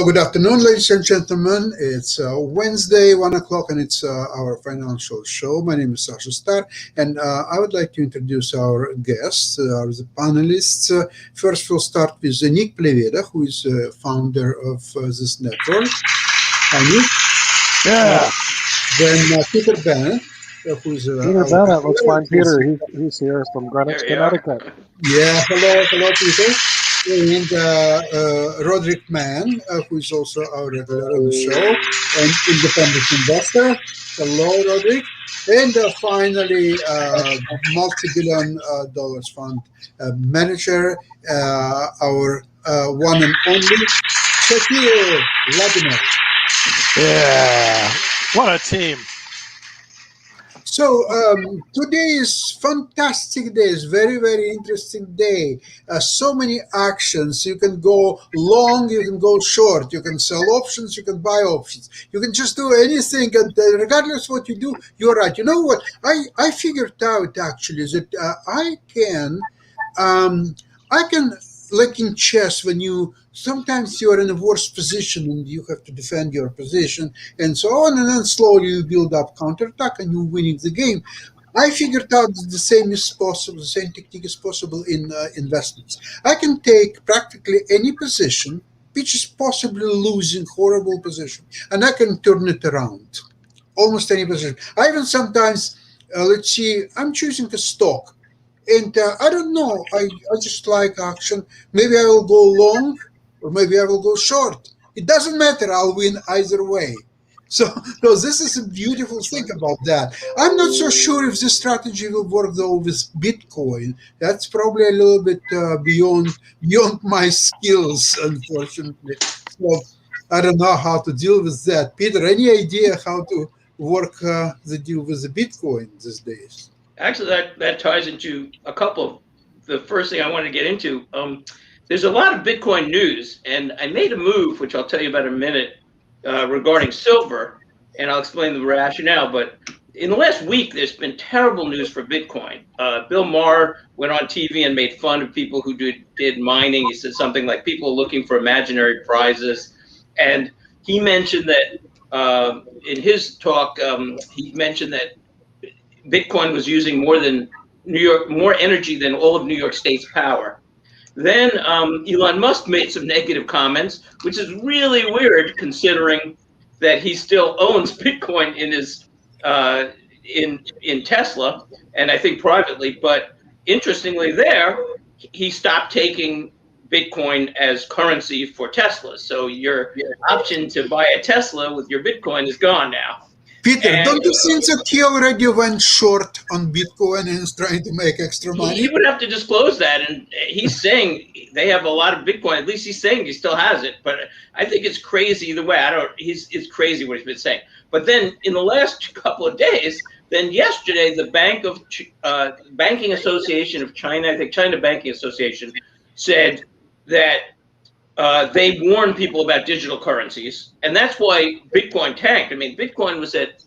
Good afternoon, ladies and gentlemen. It's Wednesday, 1 o'clock, and it's our financial show. My name is Sasha, and I would like to introduce our guests, the panelists. First, we'll start with Nick Pleveda, who is founder of this network. Hi, Nick. Yeah, Then Peter Bennett, who is Peter our Bennett. Let's find is Peter. He's here from Greenwich, There you are. Connecticut. Yeah, hello, Peter. And Roderick Mann, who is also our regular on the show, an independent investor. Hello, Roderick. And finally, multi-billion dollars fund manager, our one and only Shakir Vladimir. Yeah, what a team. So today is fantastic day. It's very, very interesting day. So many actions. You can go long, you can go short. You can sell options, you can buy options. You can just do anything, and regardless what you do, you're right. You know what? I figured out actually that um, I can, like in chess, when you sometimes you're in a worse position and you have to defend your position and so on, and then slowly you build up counterattack and you're winning the game. I figured out that the same is possible, the same technique is possible in investments. I can take practically any position, which is possibly losing, horrible position, and I can turn it around. Almost any position. I even sometimes, let's see, I'm choosing a stock. And I don't know. I just like action. Maybe I will go long or maybe I will go short. It doesn't matter. I'll win either way. So, no, this is a beautiful thing about that. I'm not so sure if this strategy will work though with Bitcoin. That's probably a little bit beyond my skills, unfortunately. So I don't know how to deal with that. Peter, any idea how to work the deal with the Bitcoin these days? Actually, that ties into a couple of the first thing I wanted to get into. There's a lot of Bitcoin news, and I made a move, which I'll tell you about in a minute, regarding silver, and I'll explain the rationale. But in the last week, there's been terrible news for Bitcoin. Bill Maher went on TV and made fun of people who did mining. He said something like people are looking for imaginary prizes, and he mentioned that in his talk, he mentioned that Bitcoin was using more energy than all of New York State's power. Then Elon Musk made some negative comments, which is really weird considering that he still owns Bitcoin in his in Tesla, and I think privately. But interestingly, he stopped taking Bitcoin as currency for Tesla. So your option to buy a Tesla with your Bitcoin is gone now. Peter, And don't you think that he already went short on Bitcoin and is trying to make extra money? he would have to disclose that, and he's saying they have a lot of Bitcoin. At least he's saying he still has it, but I think it's crazy either way. It's crazy what he's been saying. But then in the last couple of days, then yesterday, the Banking Association of China, I think China Banking Association, said that they warn people about digital currencies, and that's why Bitcoin tanked. I mean, Bitcoin was at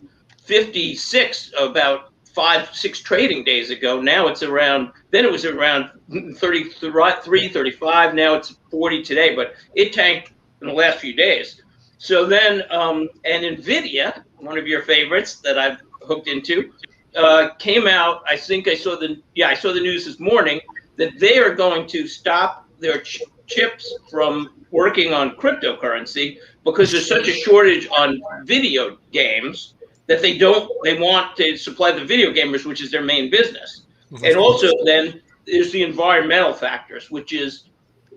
56 about 5-6 trading days ago. Now it's around, then it was around 33, 35. Now it's 40 today, but it tanked in the last few days. So then, and NVIDIA, one of your favorites that I've hooked into, came out. I think I saw the news this morning that they are going to stop their chips from working on cryptocurrency because there's such a shortage on video games that they want to supply the video gamers, which is their main business. And also then there's the environmental factors, which is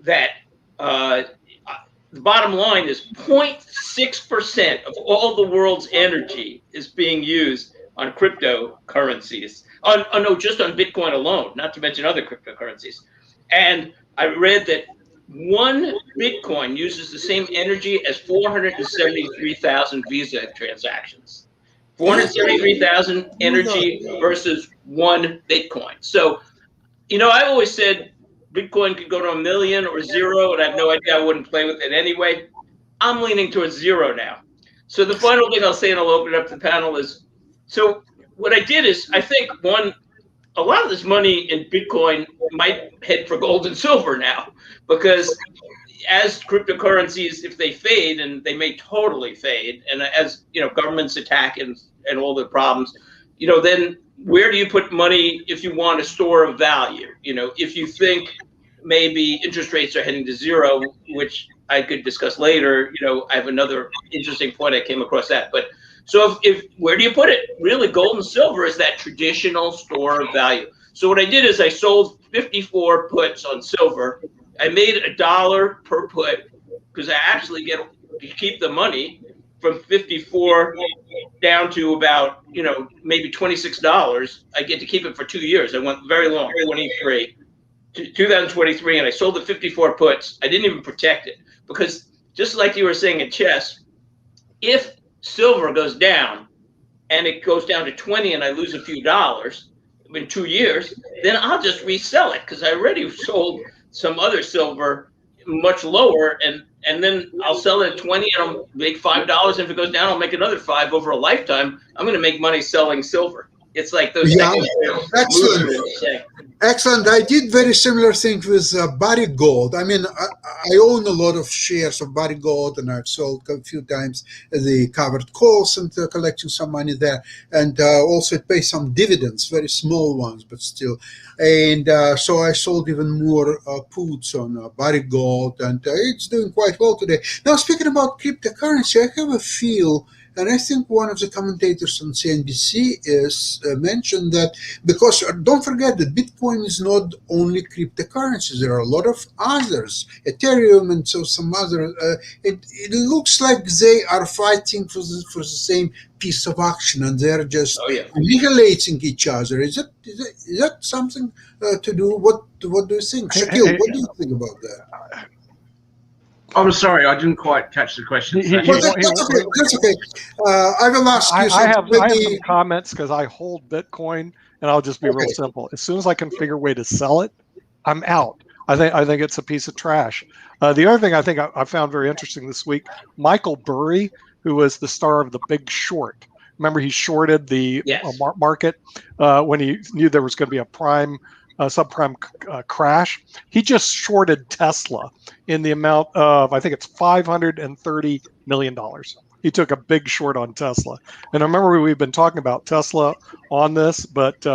that the bottom line is 0.6% of all the world's energy is being used on cryptocurrencies. No, just on Bitcoin alone, not to mention other cryptocurrencies. And I read that one Bitcoin uses the same energy as 473,000 Visa transactions. 473,000 energy versus one Bitcoin. So, I always said Bitcoin could go to 1 million or zero, and I have no idea. I wouldn't play with it anyway. I'm leaning towards zero now. So the final thing I'll say, and I'll open it up to the panel, is so what I did is I think a lot of this money in Bitcoin might head for gold and silver now, because as cryptocurrencies, if they fade, and they may totally fade, and as governments attack and all the problems, then where do you put money if you want a store of value? If you think maybe interest rates are heading to zero, which I could discuss later. I have another interesting point I came across that. But so if where do you put it? Really, gold and silver is that traditional store of value. So what I did is I sold 54 puts on silver. I made $1 per put because I actually get to keep the money from 54 down to about maybe $26. I get to keep it for 2 years. I went very long, 2023, and I sold the 54 puts. I didn't even protect it because just like you were saying in chess, if silver goes down and it goes down to 20 and I lose a few dollars in 2 years, then I'll just resell it because I already sold some other silver much lower, and then I'll sell it at 20 and I'll make $5. If it goes down, I'll make another 5 over a lifetime. I'm going to make money selling silver. It's like those excellent. Excellent. I did very similar thing with Barry Gold. I mean, I own a lot of shares of Barry Gold, and I've sold a few times the covered calls and collecting some money there. And also it pays some dividends, very small ones, but still. And so I sold even more puts on Barry Gold, and it's doing quite well today. Now, speaking about cryptocurrency, I have a feel. And I think one of the commentators on CNBC is mentioned that because don't forget that Bitcoin is not only cryptocurrencies. There are a lot of others, Ethereum and so some other. It looks like they are fighting for the same piece of action, and they're just annihilating each other. Is that something to do? What do you think, Shaquille? What do you think about that? I'm sorry, I didn't quite catch the question. That's okay. I will ask you. I have some comments because I hold Bitcoin, and I'll just be real simple. As soon as I can figure a way to sell it, I'm out. I think it's a piece of trash. The other thing I think I found very interesting this week, Michael Burry, who was the star of The Big Short. Remember, he shorted the market when he knew there was going to be a subprime crash. He just shorted Tesla in the amount of, I think it's $530 million. He took a big short on Tesla. And I remember we've been talking about Tesla on this, but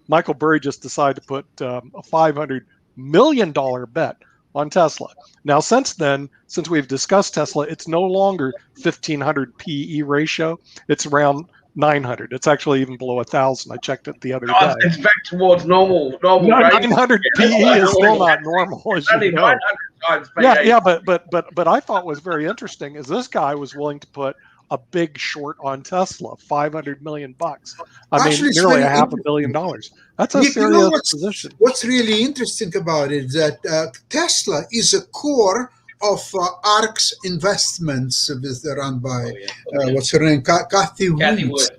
Michael Burry just decided to put a $500 million bet on Tesla. Now, since we've discussed Tesla, it's no longer 1,500 PE ratio. It's around 900. It's actually even below 1,000. I checked it the other day. It's back towards normal. 900 PE is still not normal. As you know. 900 times PE. Yeah, but I thought was very interesting is this guy was willing to put a big short on Tesla, $500 million. I mean, nearly $500 million. That's a serious position. What's really interesting about it is that Tesla is a core of ARK's investments, run by what's her name, Kathy Wood.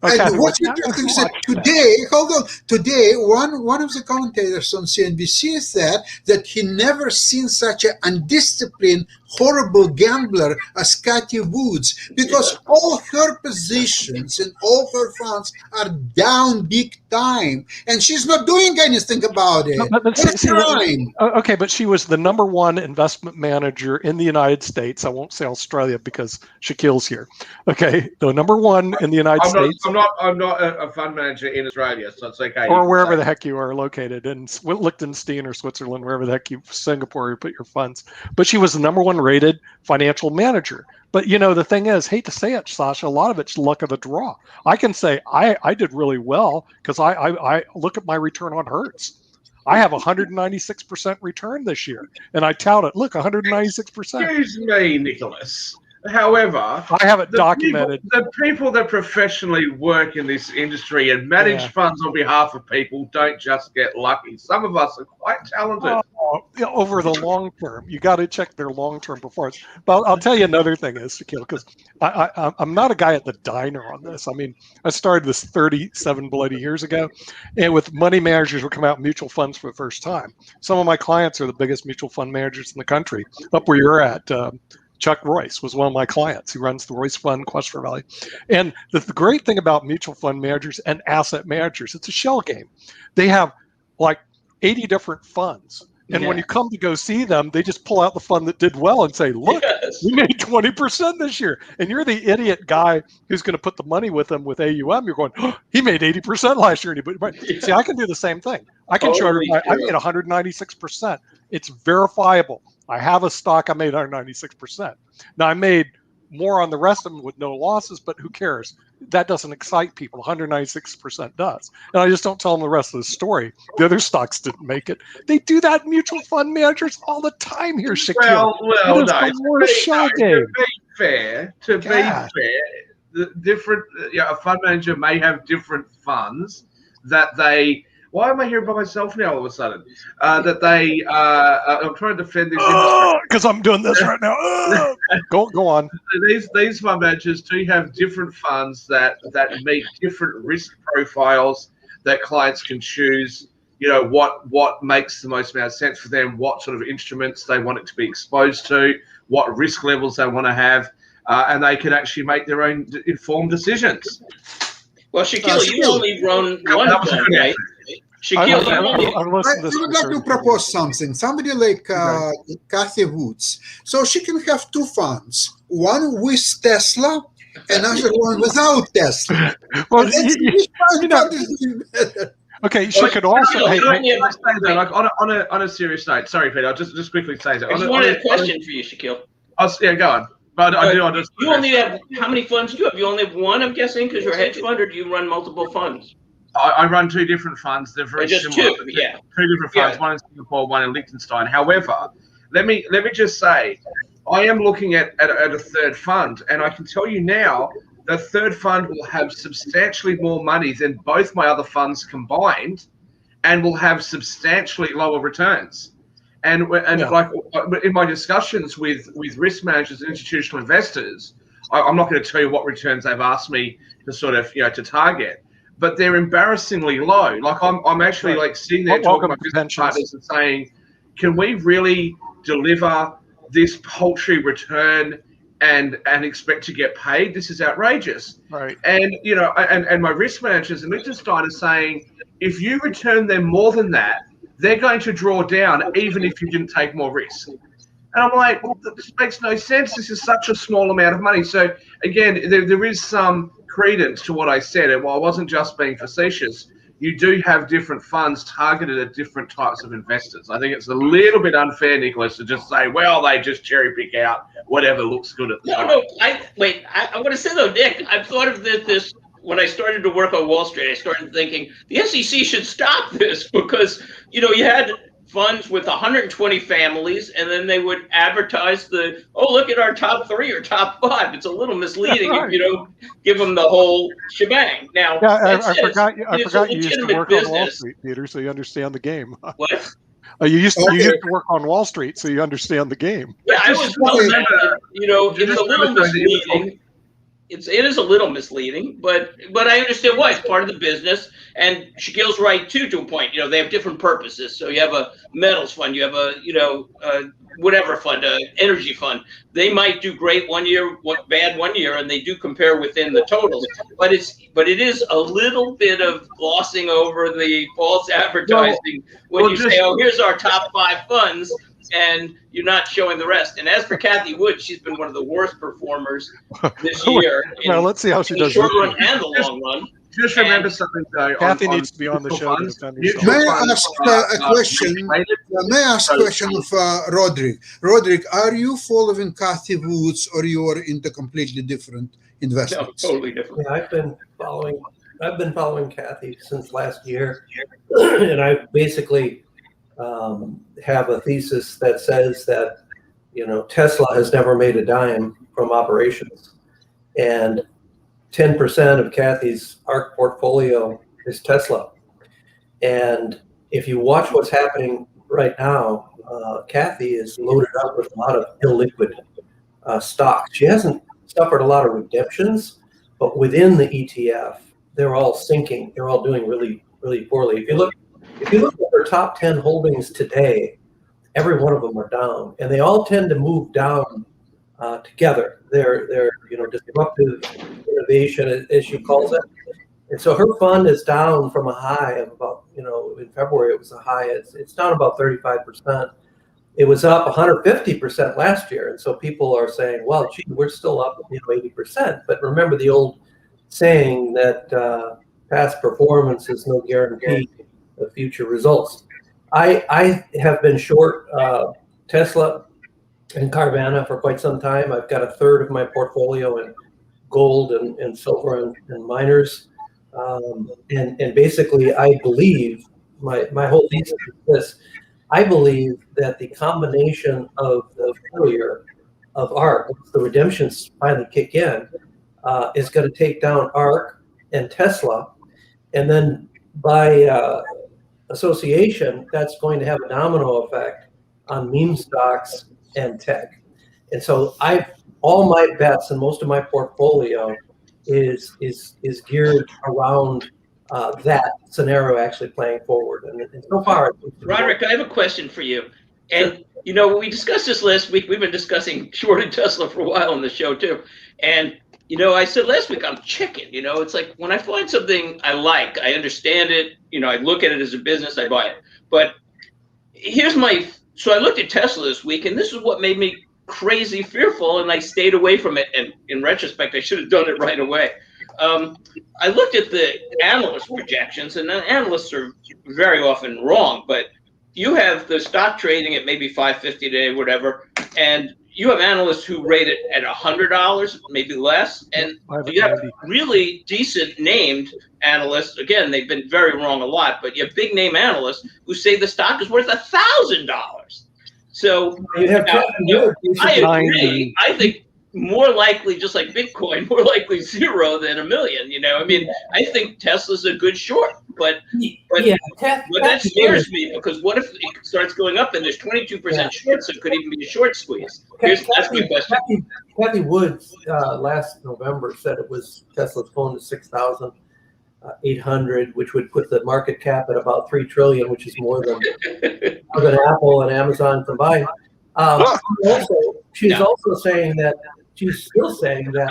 And what's interesting is that today, one of the commentators on CNBC said that he never seen such an undisciplined, horrible gambler as Kathy Woods, because all her positions and all her funds are down big time, and she's not doing anything about it. Okay, but she was the #1 investment manager in the United States. I won't say Australia because Shaquille's here. Okay, the #1 in the United States. I'm not a fund manager in Australia, so it's okay. Or wherever the heck you are located, in Liechtenstein or Switzerland, wherever the heck Singapore you put your funds. But she was the #1 rated financial manager. But the thing is, hate to say it, Sasha, a lot of it's luck of the draw. I can say I did really well because I look at my return on Hertz. I have 196% return this year, and I tout it. Look, 196%. Excuse me, Nicholas. However, I have it documented. The people that professionally work in this industry and manage funds on behalf of people don't just get lucky. Some of us are quite talented. Over the long term, you got to check their long-term performance. But I'll tell you another thing is, Shaquille, because I'm not a guy at the diner on this. I mean, I started this 37 bloody years ago, and with money managers who come out mutual funds for the first time. Some of my clients are the biggest mutual fund managers in the country, up where you're at. Chuck Royce was one of my clients. He runs the Royce Fund, Questford Valley. And the great thing about mutual fund managers and asset managers, it's a shell game. They have like 80 different funds. And when you come to go see them, they just pull out the fund that did well and say, look, we made 20% this year. And you're the idiot guy who's going to put the money with them with AUM. You're going, oh, he made 80% last year. See, I can do the same thing. I can show everybody I made 196%. It's verifiable. I have a stock I made 196%. Now, I made more on the rest of them with no losses, but who cares? That doesn't excite people. 196% does. And I just don't tell them the rest of the story. The other stocks didn't make it. They do that mutual fund managers all the time here, Shaquille. Well, no. The worst shell game. To be fair, the different a fund manager may have different funds that they. Why am I here by myself now all of a sudden? That they I'm trying to defend this industry. Because I'm doing this right now. Go on. These fund managers do have different funds that meet different risk profiles that clients can choose. What makes the most amount of sense for them, what sort of instruments they want it to be exposed to, what risk levels they want to have, and they can actually make their own informed decisions. Well, Shaquille, you only run one fund, right? Shaquille, I would like to propose something. Somebody like Kathy Woods. So she can have two funds, one with Tesla, another one without Tesla. Well, okay, she could also. On a serious note, sorry, Peter. I'll just quickly say that. I just wanted a question for you, Shaquille. Yeah, go on. But you only have, how many funds do you have? You only have one, I'm guessing, because you're a hedge fund, or do you run multiple funds? I run two different funds. They're very just similar. Two different funds. One in Singapore, one in Liechtenstein. However, let me just say, I am looking at a third fund, and I can tell you now, the third fund will have substantially more money than both my other funds combined, and will have substantially lower returns. And like in my discussions with risk managers and institutional investors, I'm not going to tell you what returns they've asked me to sort of to target, but they're embarrassingly low. Like I'm actually like sitting there talking to my business partners and saying, can we really deliver this paltry return and expect to get paid? This is outrageous. Right. And and my risk managers in Liechtenstein are saying, if you return them more than that, they're going to draw down even if you didn't take more risk. And I'm like, well, this makes no sense. This is such a small amount of money. So again, there is some credence to what I said. And while I wasn't just being facetious, you do have different funds targeted at different types of investors. I think it's a little bit unfair, Nicholas, to just say, well, they just cherry pick out whatever looks good at the time. No, I want to say though, Nick, I've thought of this when I started to work on Wall Street. I started thinking the SEC should stop this because, you had funds with 120 families, and then they would advertise look at our top 3 or top 5. It's a little misleading if you don't give them the whole shebang. Now, I forgot you used to work on Wall Street, Peter, so you understand the game. What? You used to work on Wall Street, so you understand the game. Yeah, I was told that, it's a little misleading. It is a little misleading, but I understand why. It's part of the business. And Shaquille's right too, to a point. They have different purposes. So you have a metals fund, you have a whatever fund, energy fund. They might do great one year, bad one year, and they do compare within the totals. But it is a little bit of glossing over the false advertising when you say, "Oh, here's our top 5 funds." And you're not showing the rest. And as for Kathy Wood, she's been one of the worst performers this year. Well, let's see how she does. The short run and the long run. Just remember something, though. Kathy needs to be on the show to defend herself. May I ask a question? May I ask a question of Roderick? Roderick, are you following Kathy Woods, or you are into completely different investments? No, totally different. Yeah, I've been following Kathy since last year, and I basically have a thesis that says that Tesla has never made a dime from operations, and 10% of Kathy's ARC portfolio is Tesla. And if you watch what's happening right now, Kathy is loaded up with a lot of illiquid stocks. She hasn't suffered a lot of redemptions, but within the ETF, they're all sinking. They're all doing really, really poorly. If you look at her top 10 holdings today, every one of them are down, and they all tend to move down together. They're disruptive innovation, as she calls it. And so her fund is down from a high of about, in February it was a high. It's down about 35%. It was up 150% last year. And so people are saying, well, gee, we're still up 80%. But remember the old saying that past performance is no guarantee of future results. I have been short Tesla and Carvana for quite some time. I've got a third of my portfolio in gold and silver and miners. And basically, I believe my whole thesis is this. I believe that the combination of the failure of ARK, once the redemptions finally kick in, is going to take down ARK and Tesla. And then by association, that's going to have a domino effect on meme stocks and tech. And so all my bets and most of my portfolio is geared around that scenario actually playing forward. And so far, Roderick, I have a question for you. And we discussed this last week. We've been discussing shorting Tesla for a while on the show too. And I said last week, I'm chicken. It's like when I find something I like, I understand it. I look at it as a business, I buy it. But so I looked at Tesla this week, and this is what made me crazy fearful, and I stayed away from it. And in retrospect, I should have done it right away. I looked at the analyst projections, and the analysts are very often wrong. But you have the stock trading at maybe $5.50 today, whatever, and you have analysts who rate it at $100, maybe less, and you have really decent named analysts. Again, they've been very wrong a lot, but you have big name analysts who say the stock is worth $1,000. So you have I agree. I think more likely, just like Bitcoin, more likely zero than $1 million. I think Tesla's a good short, but that scares me, because what if it starts going up and there's 22% short, so it could even be a short squeeze? That's my question. Kathy Woods last November said Tesla's phone is 6,800, which would put the market cap at about $3 trillion, which is more than Apple and Amazon combined. She's also saying that she's still saying that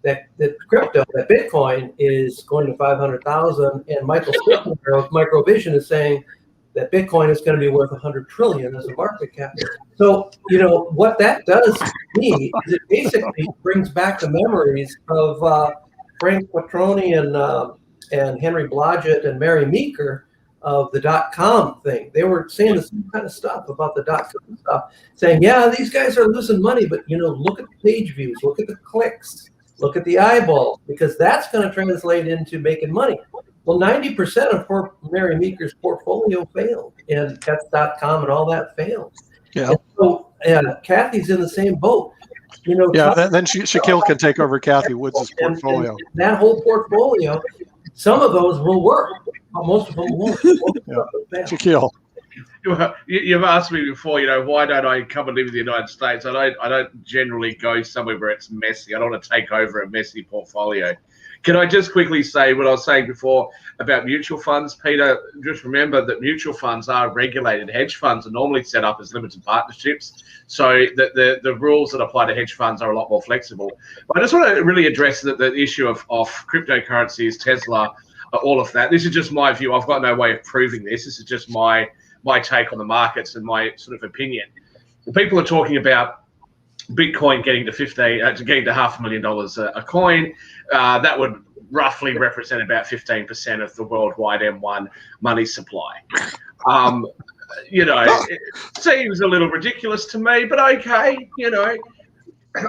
that crypto, that Bitcoin, is going to 500,000, and Michael Stiffner of Microvision is saying that Bitcoin is going to be worth 100 trillion as a market cap. So what that does to me is it basically brings back the memories of Frank Quattroni and Henry Blodgett and Mary Meeker of the .com thing. They were saying the same kind of stuff about the .com stuff, saying, yeah, these guys are losing money, but look at the page views, look at the clicks, look at the eyeballs, because that's going to translate into making money. Well, 90% of poor Mary Meeker's portfolio failed, and Pets.com and all that failed. Yeah. And so Kathy's in the same boat. Then Shaquille can take over Kathy Woods' portfolio. And that whole portfolio, some of those will work, but most of them won't. Shaquille. You've asked me before, why don't I come and live in the United States? I don't generally go somewhere where it's messy. I don't want to take over a messy portfolio. Can I just quickly say what I was saying before about mutual funds, Peter? Just remember that mutual funds are regulated. Hedge funds are normally set up as limited partnerships, so the rules that apply to hedge funds are a lot more flexible. But I just want to really address the issue of cryptocurrencies, Tesla, all of that. This is just my view. I've got no way of proving this. This is just my take on the markets and my sort of opinion. People are talking about Bitcoin getting to $500,000 a coin. That would roughly represent about 15% of the worldwide M1 money supply. It seems a little ridiculous to me, but okay.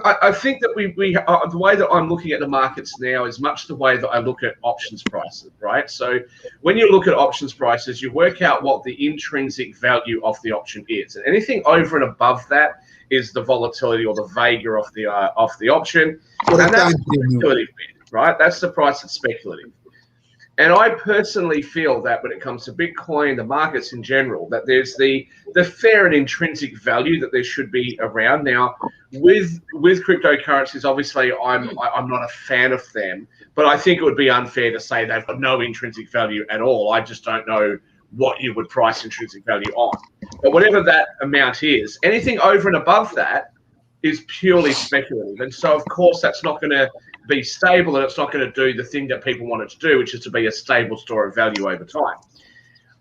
I think that we the way that I'm looking at the markets now is much the way that I look at options prices, right? So when you look at options prices, you work out what the intrinsic value of the option is, and anything over and above that is the volatility or the vega of the option, and that's speculative, right? That's the price that's speculative. And I personally feel that when it comes to Bitcoin, the markets in general, that there's the fair and intrinsic value that there should be around. Now, with cryptocurrencies, obviously, I'm not a fan of them, but I think it would be unfair to say they've got no intrinsic value at all. I just don't know what you would price intrinsic value on. But whatever that amount is, anything over and above that is purely speculative. And so, of course, that's not going to be stable, and it's not going to do the thing that people want it to do, which is to be a stable store of value over time.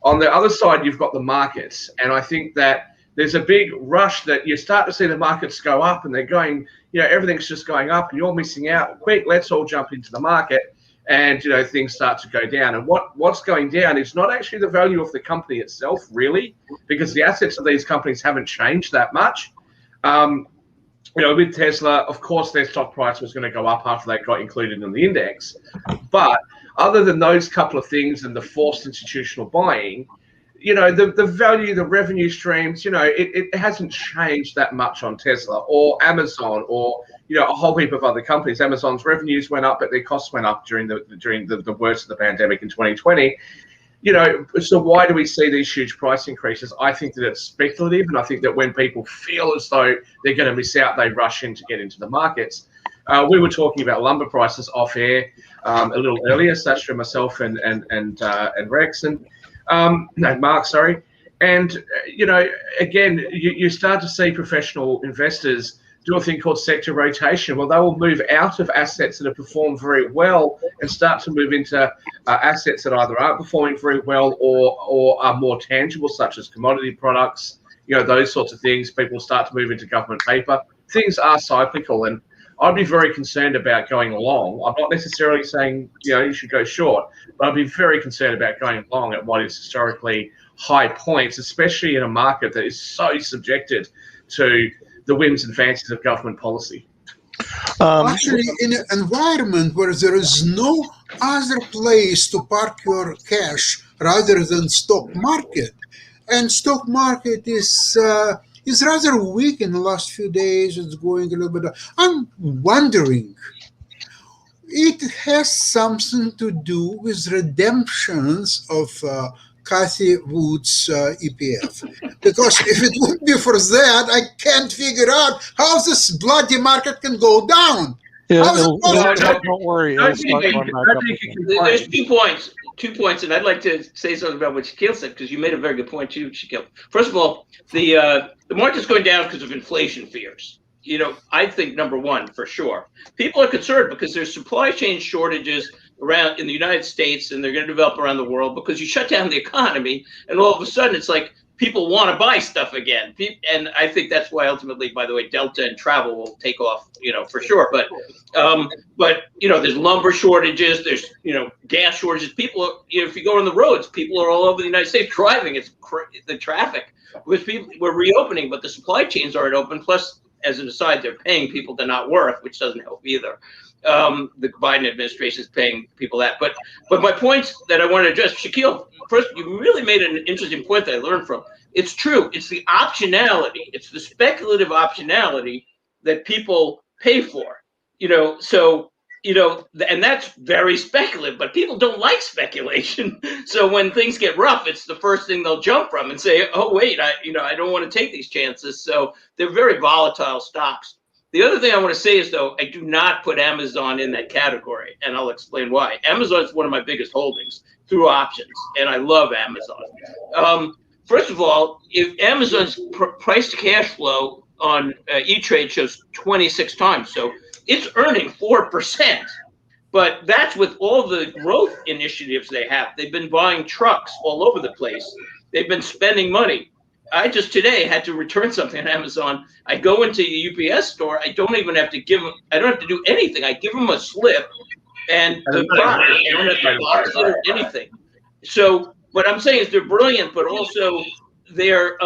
On the other side, you've got the markets. And I think that there's a big rush that you start to see the markets go up, and they're going, everything's just going up and you're missing out. Quick, let's all jump into the market. And, things start to go down. And what's going down is not actually the value of the company itself, really, because the assets of these companies haven't changed that much. With Tesla, of course, their stock price was going to go up after they got included in the index. But other than those couple of things and the forced institutional buying, the value, the revenue streams, it hasn't changed that much on Tesla or Amazon or, a whole heap of other companies. Amazon's revenues went up, but their costs went up during the worst of the pandemic in 2020. So why do we see these huge price increases? I think that it's speculative, and I think that when people feel as though they're going to miss out, they rush in to get into the markets. We were talking about lumber prices off air a little earlier, Sasha, myself, and Rex, and Mark, sorry. And again, you start to see professional investors do a thing called sector rotation. Well, they will move out of assets that have performed very well and start to move into assets that either aren't performing very well or are more tangible, such as commodity products, those sorts of things. People start to move into government paper. Things are cyclical, and I'd be very concerned about going long. I'm not necessarily saying, you should go short, but I'd be very concerned about going long at what is historically high points, especially in a market that is so subjected to the whims and fancies of government policy. Actually, in an environment where there is no other place to park your cash rather than stock market, and stock market is rather weak in the last few days. It's going a little bit. I'm wondering, it has something to do with redemptions of Cathy Wood's EPF. Because if it wouldn't be for that, I can't figure out how this bloody market can go down. Yeah, How's it possible? don't worry. It'll start going back up again. There's 2 points, and I'd like to say something about what Shaquille said, because you made a very good point too, Shaquille. First of all, the market's going down because of inflation fears. I think number one, for sure, people are concerned because there's supply chain shortages around in the United States, and they're going to develop around the world because you shut down the economy, and all of a sudden it's like people want to buy stuff again. And I think that's why ultimately, by the way, Delta and travel will take off, for sure. But there's lumber shortages, there's, gas shortages. People, if you go on the roads, people are all over the United States driving. It's the traffic, because we're reopening, but the supply chains aren't open. Plus, as an aside, they're paying people to not work, which doesn't help either. The Biden administration is paying people that. But my points that I want to address, Shaquille, first, you really made an interesting point that I learned from. It's true. It's the optionality. It's the speculative optionality that people pay for. And that's very speculative, but people don't like speculation. So when things get rough, it's the first thing they'll jump from and say, oh, wait, I don't want to take these chances. So they're very volatile stocks. The other thing I want to say is, though, I do not put Amazon in that category, and I'll explain why. Amazon is one of my biggest holdings through options, and I love Amazon. First of all, if Amazon's price to cash flow on E-Trade shows 26 times, so it's earning 4%, but that's with all the growth initiatives they have. They've been buying trucks all over the place. They've been spending money. I just today had to return something on Amazon. I go into a UPS store. I don't even have to I don't have to do anything. I give them a slip and the product. I don't have to box it or anything. So what I'm saying is they're brilliant, but also they're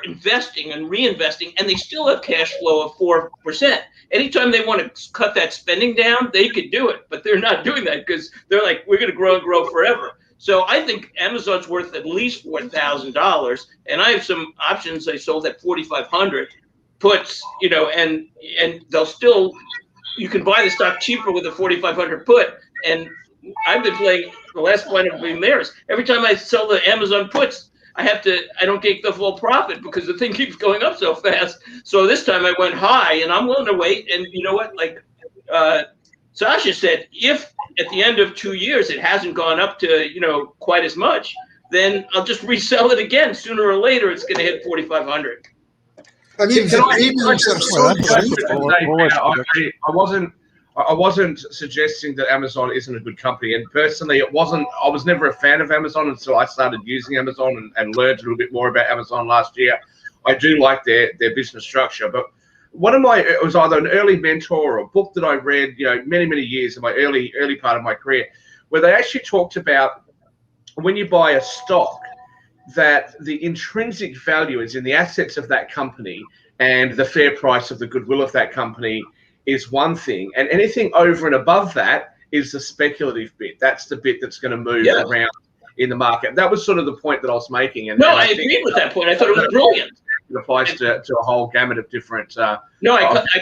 investing and reinvesting, and they still have cash flow of 4%. Anytime they want to cut that spending down, they could do it, but they're not doing that because they're like, we're going to grow and grow forever. So I think Amazon's worth at least $4,000, and I have some options I sold at $4,500 puts, and they'll still, you can buy the stock cheaper with a $4,500 put, and I've been playing, the last point of being there is every time I sell the Amazon puts, I don't get the full profit because the thing keeps going up so fast. So this time I went high, and I'm willing to wait. And you know what? Like Sasha said, if at the end of 2 years it hasn't gone up to quite as much, then I'll just resell it again. Sooner or later, it's going to hit 4,500. I mean, Can the I premiums are just so that's a cheap. bullish prediction. I wasn't suggesting that Amazon isn't a good company, and personally, it wasn't. I was never a fan of Amazon until I started using Amazon and learned a little bit more about Amazon last year. I do like their business structure, but it was either an early mentor or a book that I read, many years in my early part of my career, where they actually talked about when you buy a stock, that the intrinsic value is in the assets of that company, and the fair price of the goodwill of that company is one thing, and anything over and above that is the speculative bit. That's the bit that's going to move around in the market. That was sort of the point that I was making. And I agreed with that point. I thought it was brilliant. It applies to a whole gamut of different. I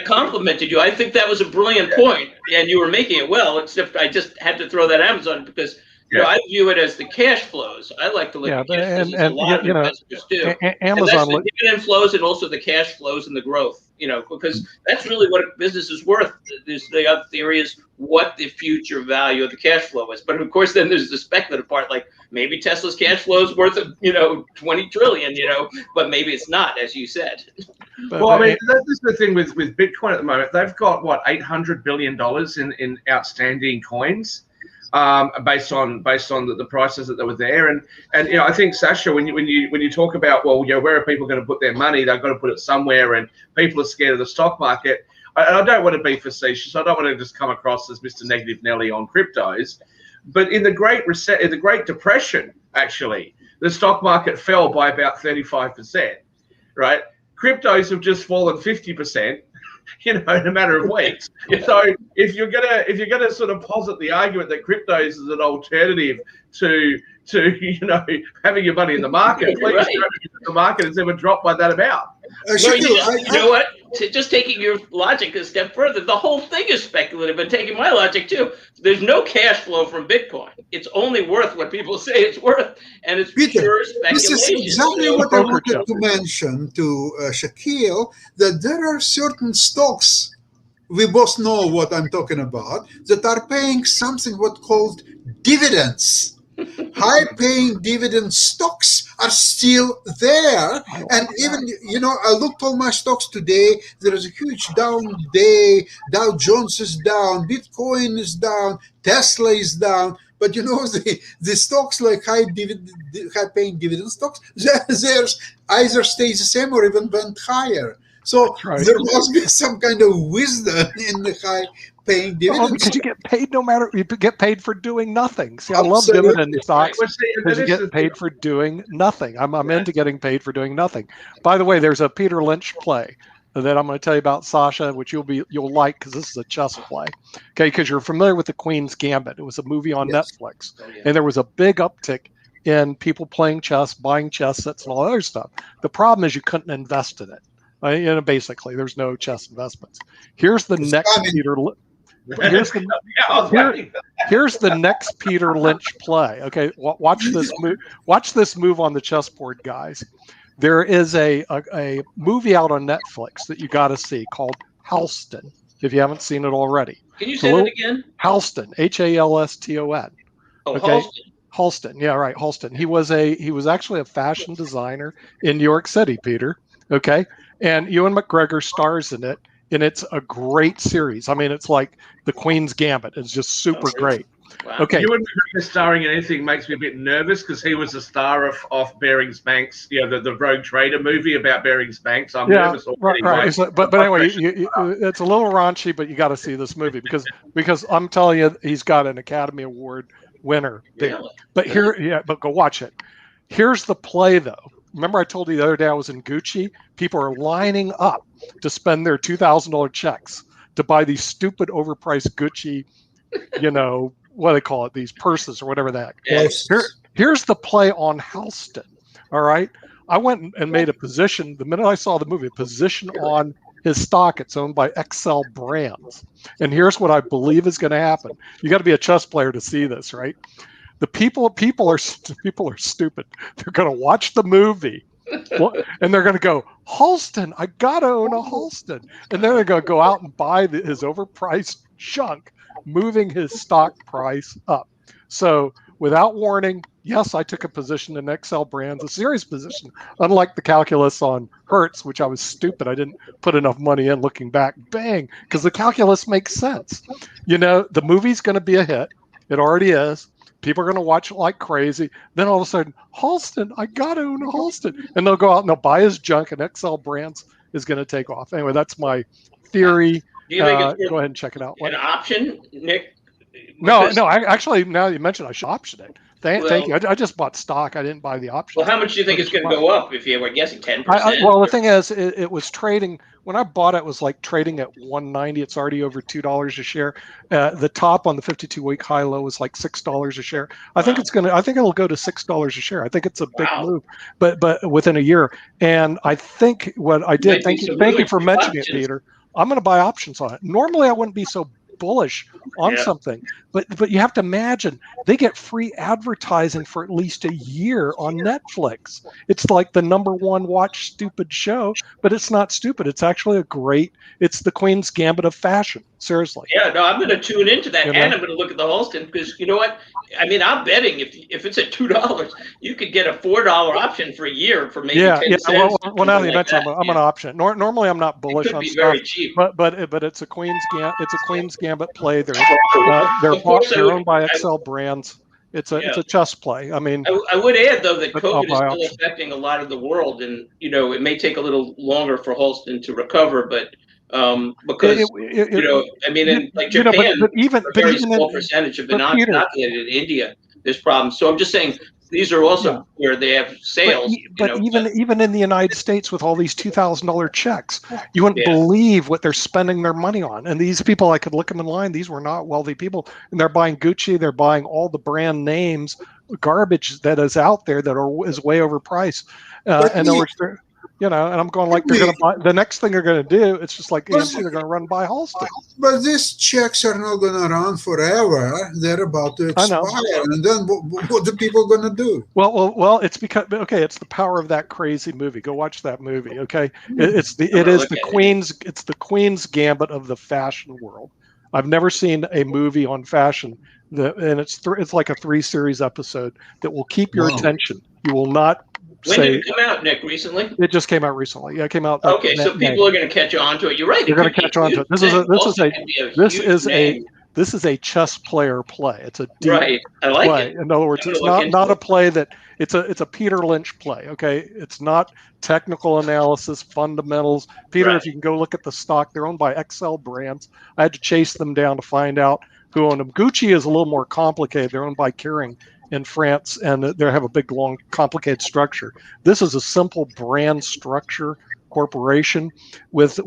complimented you. I think that was a brilliant point, and you were making it well. Except I just had to throw that Amazon because I view it as the cash flows. I like to look at cash flows as a lot of investors do. Amazon, and that's the dividend flows and also the cash flows and the growth. Because that's really what a business is worth. The other theory is what the future value of the cash flow is. But of course, then there's the speculative part, like maybe Tesla's cash flow is worth 20 trillion, but maybe it's not, as you said. Well, I mean, that's the thing with Bitcoin at the moment. They've got what, $800 billion in outstanding coins, based on the prices that were there. And I think, Sasha, when you talk about, well, where are people going to put their money? They've got to put it somewhere, and people are scared of the stock market. And I don't want to be facetious. I don't want to just come across as Mr. Negative Nelly on cryptos. But in the Great Depression, actually, the stock market fell by about 35%, right? Cryptos have just fallen 50%, in a matter of weeks. So if you're gonna sort of posit the argument that cryptos is an alternative to having your money in the market, please show me that the market has ever dropped by that amount. You know what? Just taking your logic a step further, the whole thing is speculative, and taking my logic too. There's no cash flow from Bitcoin. It's only worth what people say it's worth, and it's Peter, pure speculation. this is exactly what I wanted to mention to Shaquille, that there are certain stocks, we both know what I'm talking about, that are paying something what called dividends. High-paying dividend stocks are still there, and even I looked all my stocks today. There is a huge down day. Dow Jones is down, Bitcoin is down, Tesla is down. But the stocks like high-paying dividend stocks, theirs either stays the same or even went higher. So there must be some kind of wisdom in the high-paying dividends. Because you get paid you get paid for doing nothing. See, I love dividend stocks because you get paid for doing nothing. I'm into getting paid for doing nothing. By the way, there's a Peter Lynch play that I'm going to tell you about, Sasha, which you'll like because this is a chess play. Okay, because you're familiar with the Queen's Gambit. It was a movie on Netflix, and there was a big uptick in people playing chess, buying chess sets, and all that other stuff. The problem is you couldn't invest in it. Basically, there's no chess investments. Here's the next Peter. Here's the next Peter Lynch play. Okay, watch this move. Watch this move on the chessboard, guys. There is a movie out on Netflix that you got to see called Halston. If you haven't seen it already, can you say that again? Halston, Halston. Oh, okay? Halston. Halston, yeah, right, Halston. He was actually a fashion designer in New York City, Peter. Okay. And Ewan McGregor stars in it, and it's a great series. I mean, it's like the Queen's Gambit. It's just super great. Wow. Okay. Ewan McGregor starring in anything makes me a bit nervous because he was the star of Bearings Banks, the Rogue Trader movie about Bearings Banks. I'm nervous already. Right. But anyway, it's a little raunchy, but you got to see this movie because I'm telling you, he's got an Academy Award winner there. Really? But go watch it. Here's the play, though. Remember I told you the other day I was in Gucci? People are lining up to spend their $2,000 checks to buy these stupid overpriced Gucci, what do they call it? These purses or whatever that. Yes. Here's the play on Halston. All right. I went and made a position, the minute I saw the movie, a position on his stock. It's owned by XL Brands. And here's what I believe is going to happen. You got to be a chess player to see this, right? The people are stupid. They're going to watch the movie, and they're going to go, Halston, I got to own a Halston. And then they're going to go out and buy his overpriced junk, moving his stock price up. So without warning, yes, I took a position in XL Brands, a serious position, unlike the calculus on Hertz, which I was stupid. I didn't put enough money in. Looking back, bang, because the calculus makes sense. The movie's going to be a hit. It already is. People are going to watch it like crazy. Then all of a sudden, Halston, I got to own a Halston. And they'll go out and they'll buy his junk, and XL Brands is going to take off. Anyway, that's my theory. Do you think it's go ahead and check it out. an option, Nick? No. I actually, now you mentioned, I should option it. Thank you. I just bought stock. I didn't buy the option. Well, how much do you think it's going to go up if you were guessing 10%? Well, the thing is, it was trading when I bought it. Was like trading at 190. It's already over $2 a share. The top on the 52-week high low was like $6 a share. I think it'll go to $6 a share. I think it's a big move, but within a year. And I think what I did. Thank you for mentioning it, Peter. I'm going to buy options on it. Normally, I wouldn't be so bullish on something, but you have to imagine they get free advertising for at least a year on Netflix. It's like the #1 watch stupid show, but it's not stupid. It's actually it's the Queen's Gambit of fashion. Seriously. Yeah, no, I'm going to tune into that, and I'm going to look at the Halston, because you know what? I mean, I'm betting if it's at $2, you could get a $4 option for a year for maybe 10 cents. Well, now that you mention, I'm an option. Normally, I'm not bullish on stuff, very cheap. but it's a Queen's Gambit play. They're owned by XL Brands. It's a chess play. I mean, I would add though that COVID is still affecting a lot of the world, and it may take a little longer for Halston to recover, but because I mean, in like Japan, a very small percentage have been inoculated. In India, there's problems. So I'm just saying these are also where they have sales. But even in the United States, with all these $2,000 checks, you wouldn't believe what they're spending their money on. And these people, I could look them in line. These were not wealthy people, and they're buying Gucci. They're buying all the brand names, garbage that is out there is way overpriced. And and I'm going like they're going to buy the next thing they're going to do. It's just like AMC, they're going to run by Halston. But these checks are not going to run forever. They're about to expire, and then what are people going to do? Well, it's because it's the power of that crazy movie. Go watch that movie. Okay, it's the Queen's Gambit of the fashion world. I've never seen a movie on fashion and it's like a 3-series episode that will keep your attention. You will not. When did it come out, Nick? Recently? It just came out recently. Yeah, it came out. Okay, so people are going to catch on to it. You're right. They're going to catch on to it. This is a chess player play. It's a deep I like play. it. In other words, it's not a play that it's a Peter Lynch play. Okay, it's not technical analysis, fundamentals. Peter, if you can go look at the stock, they're owned by XL Brands. I had to chase them down to find out who owned them. Gucci is a little more complicated. They're owned by Kering in France, and they have a big, long, complicated structure. This is a simple brand structure corporation with a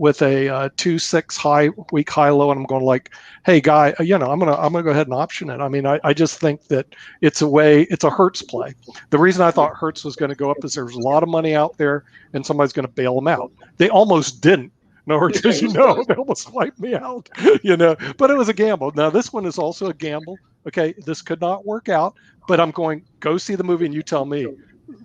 2-6 week high low, and I'm going like, hey guy, I'm gonna go ahead and option it. I mean, I just think that it's a Hertz play. The reason I thought Hertz was going to go up is there's a lot of money out there, and somebody's going to bail them out. They almost didn't. In other words, they almost wiped me out. But it was a gamble. Now this one is also a gamble. Okay, this could not work out, but I'm going, go see the movie and you tell me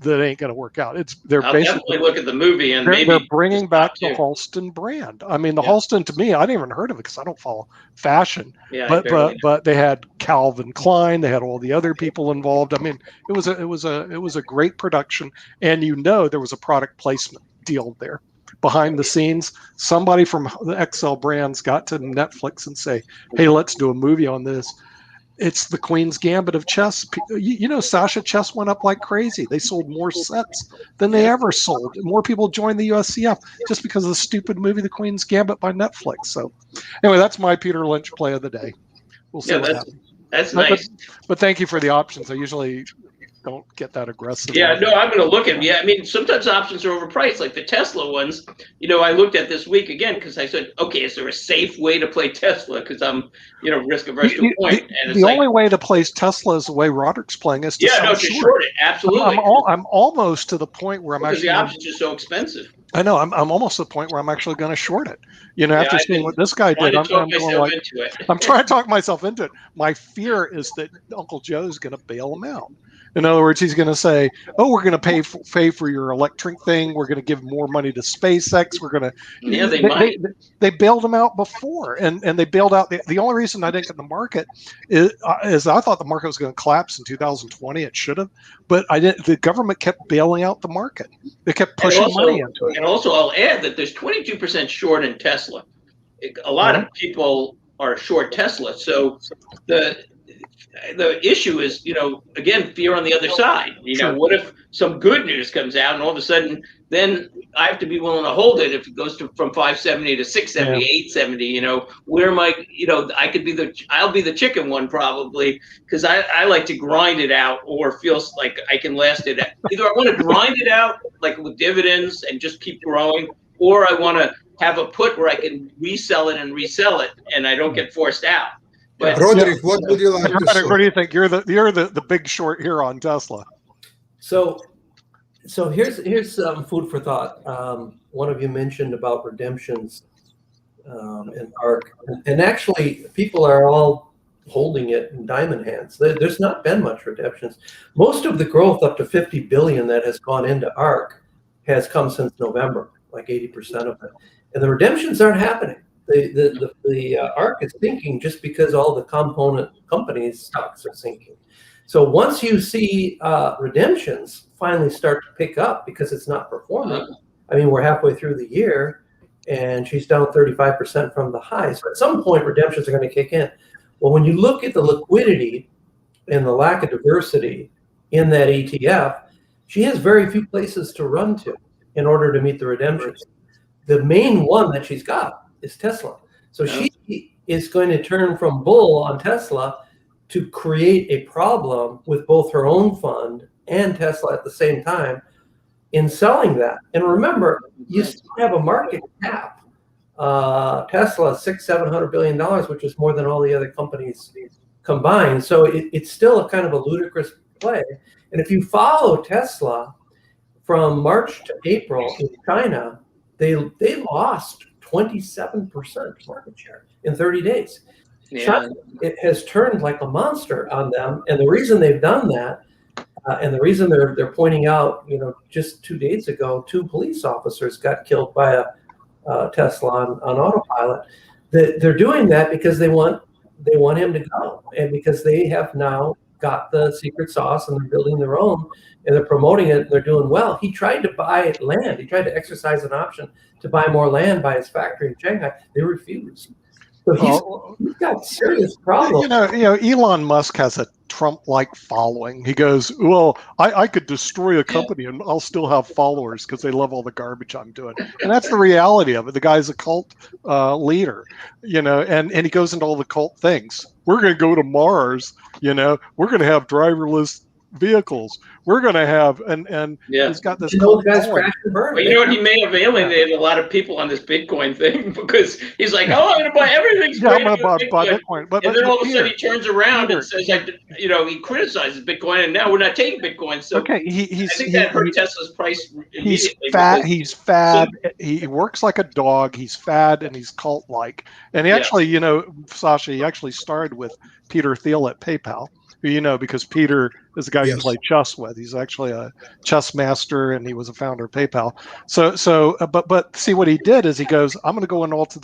that ain't going to work out. I'll definitely look at the movie and they're bringing back the Halston brand. I mean, the Halston, to me, I didn't even heard of it because I don't follow fashion. Yeah, but they had Calvin Klein, they had all the other people involved. I mean, it was a great production, and there was a product placement deal there. Behind the scenes, somebody from the XL Brands got to Netflix and say, hey, let's do a movie on this. It's the Queen's Gambit of chess. Sasha, chess went up like crazy. They sold more sets than they ever sold. More people joined the USCF just because of the stupid movie, The Queen's Gambit by Netflix. So anyway, that's my Peter Lynch play of the day. We'll see what happens. That's nice. But thank you for the options. I usually don't get that aggressive. Yeah, no, I'm going to look at them. Yeah, I mean, sometimes options are overpriced, like the Tesla ones. I looked at this week again because I said, okay, is there a safe way to play Tesla? Because I'm, risk averse to a point. And the only way to play Tesla is the way Roderick's playing is to short it. Absolutely. I'm almost to the point where I'm because the options are so expensive. I know. I'm almost at the point where I'm actually going to short it. You know, Yeah, after I've seeing been what this guy trying did, to I'm talk going myself like, into it. I'm trying to talk myself into it. My fear is that Uncle Joe's going to bail him out. In other words, he's going to say, "Oh, we're going to pay for your electric thing. We're going to give more money to SpaceX. We're going Yeah, to." they They, might. they bailed him out before, and they bailed out. The only reason I didn't get the market is I thought the market was going to collapse in 2020. It should have, but I didn't. The government kept bailing out the market. They kept And pushing money also, into it. I'll add that there's 22% short in Tesla. A lot of people are short Tesla. So the the issue is, again, fear on the other side. Sure. What if some good news comes out and all of a sudden, then I have to be willing to hold it if it goes from 570 to 670, Yeah. 870. Where am I? I could be I'll be the chicken one probably because I like to grind it out or feels like I can last it. Either I want to grind it out like with dividends and just keep growing, or I want to have a put where I can resell it and I don't get forced out. But Roderick, what would you like to Roderick, say? what do you think? You're the big short here on Tesla. So here's some food for thought. One of you mentioned about redemptions in ARK, and actually people are all holding it in diamond hands. There's not been much redemptions. Most of the growth, up to 50 billion, that has gone into ARK has come since November, like 80% of it, and the redemptions aren't happening. The ARK is sinking just because all the component companies' stocks are sinking. So once you see redemptions finally start to pick up because it's not performing, I mean, we're halfway through the year and she's down 35% from the high. So at some point, redemptions are going to kick in. Well, when you look at the liquidity and the lack of diversity in that ETF, she has very few places to run to in order to meet the redemptions. The main one that she's got is Tesla. So she is going to turn from bull on Tesla to create a problem with both her own fund and Tesla at the same time in selling that. And remember, you still have a market cap. Tesla, $600-700 billion, which is more than all the other companies combined. So it's still a kind of a ludicrous play. And if you follow Tesla from March to April in China, they lost 27% market share in 30 days. Yeah. China, it has turned like a monster on them, and the reason they've done that, and the reason they're pointing out, just 2 days ago, 2 police officers got killed by a Tesla on autopilot. They're doing that because they want him to go, and because they have now got the secret sauce and they're building their own and they're promoting it and they're doing well. He tried to buy land. He tried to exercise an option to buy more land by his factory in Shanghai. They refused. So he's got serious problems. Elon Musk has a Trump-like following. He goes, well, I could destroy a company and I'll still have followers because they love all the garbage I'm doing. And that's the reality of it. The guy's a cult leader, and he goes into all the cult things. We're going to go to Mars, we're going to have driverless vehicles. We're going to have, and he's got this cult following. Well, he may have alienated a lot of people on this Bitcoin thing because he's like, oh, I'm going to buy everything's I'm great going to buy Bitcoin. But then all of a sudden he turns around and says, he criticizes Bitcoin, and now we're not taking Bitcoin. So I think that hurt Tesla's price He's fat. He's fad. He works like a dog. He's fad and he's cult-like. And he actually, Sasha, he actually started with Peter Thiel at PayPal, who because Peter is the guy you play chess with. He's actually a chess master, and he was a founder of PayPal. But see what he did is he goes, I'm going to go in all to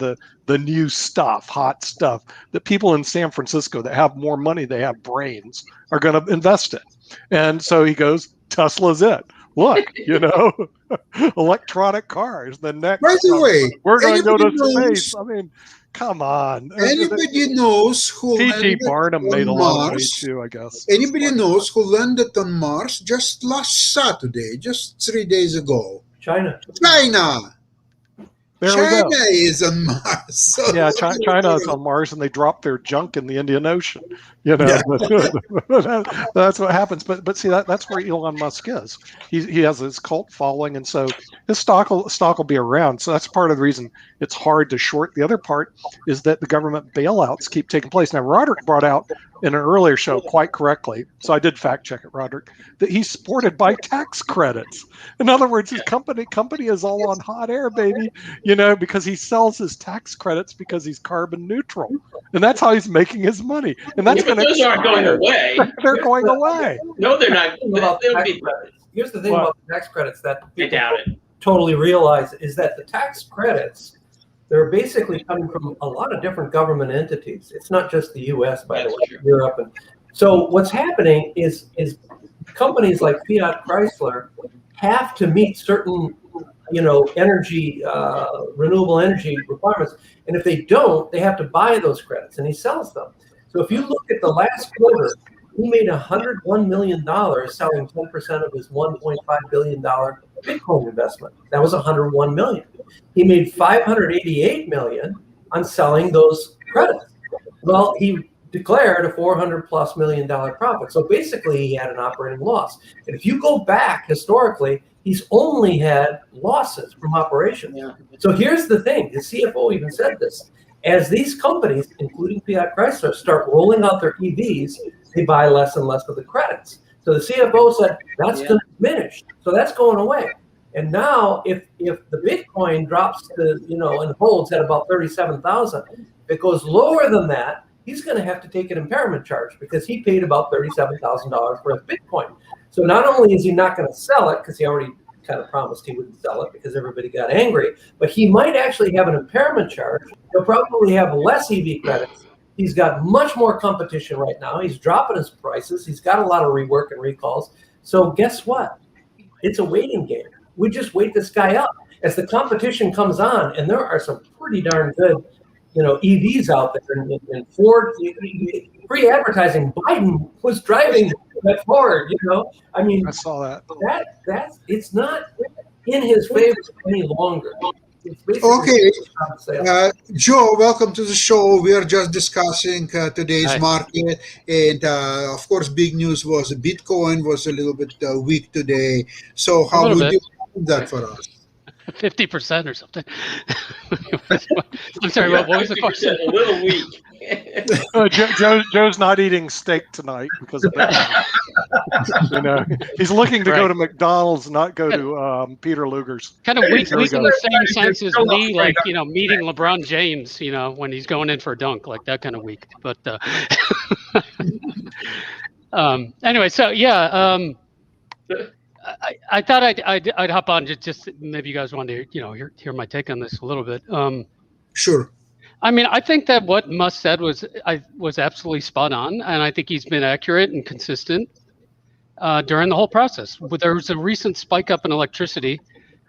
the new stuff, hot stuff that people in San Francisco that have more money, they have brains, are going to invest in. And so he goes, Tesla's it. Look, electronic cars. The next, by the way, we're going to go to space. I mean, come on. Anybody knows who P.T. Barnum made a lot of money Mars? too, I guess. Anybody knows who landed on Mars just last Saturday, just 3 days ago? China. There China we go. is on Mars. So Yeah, China is on Mars, and they drop their junk in the Indian Ocean. That's what happens. But see, that's where Elon Musk is. He has his cult following, and so his stock will be around. So that's part of the reason it's hard to short. The other part is that the government bailouts keep taking place. Now, Roderick brought out in an earlier show quite correctly, so I did fact check it, Roderick, that he's supported by tax credits. In other words, his company is all on hot air, baby, because he sells his tax credits because he's carbon neutral. And that's how he's making his money. And that's but those aren't going away. They're going away. No, they're not. Here's the thing about the tax credits that I doubt it. Totally realize is that the tax credits, they're basically coming from a lot of different government entities. It's not just the U.S., by the way, Europe. And so what's happening is companies like Fiat Chrysler have to meet certain, energy, renewable energy requirements. And if they don't, they have to buy those credits, and he sells them. So if you look at the last quarter, he made $101 million selling 10% of his $1.5 billion Bitcoin investment. That was $101 million. He made $588 million on selling those credits. Well, he declared a $400+ million profit. So basically, he had an operating loss. And if you go back historically, he's only had losses from operations. Yeah. So here's the thing: the CFO even said this. As these companies, including Fiat Chrysler, start rolling out their EVs, they buy less and less of the credits. So the CFO said that's going to diminish. So that's going away. And now, if the Bitcoin drops to and holds at about 37,000, if it goes lower than that, he's going to have to take an impairment charge because he paid about $37,000 for his Bitcoin. So not only is he not going to sell it because he already kind of promised he wouldn't sell it because everybody got angry, but he might actually have an impairment charge. He'll probably have less EV credits. He's got much more competition right now. He's dropping his prices. He's got a lot of rework and recalls. So guess what? It's a waiting game. We just wait this guy up as the competition comes on, and there are some pretty darn good, EVs out there. And Ford, free advertising. Biden was driving that Ford. I mean, I saw that. That's it's not in his favor any longer. Okay, Joe, welcome to the show. We are just discussing today's market, and of course, big news was Bitcoin was a little bit weak today. So, how would you do that for us? 50% or something. I'm sorry. What was the question? A little weak. Joe's not eating steak tonight because of that. He's looking to go to McDonald's, not go to Peter Luger's. Kind of weak in the same sense as me, like meeting LeBron James, when he's going in for a dunk, like that kind of weak. But anyway, so yeah. I thought I'd hop on just maybe you guys wanted to hear my take on this a little bit. Sure. I mean, I think that what Musk said was absolutely spot on, and I think he's been accurate and consistent during the whole process. There was a recent spike up in electricity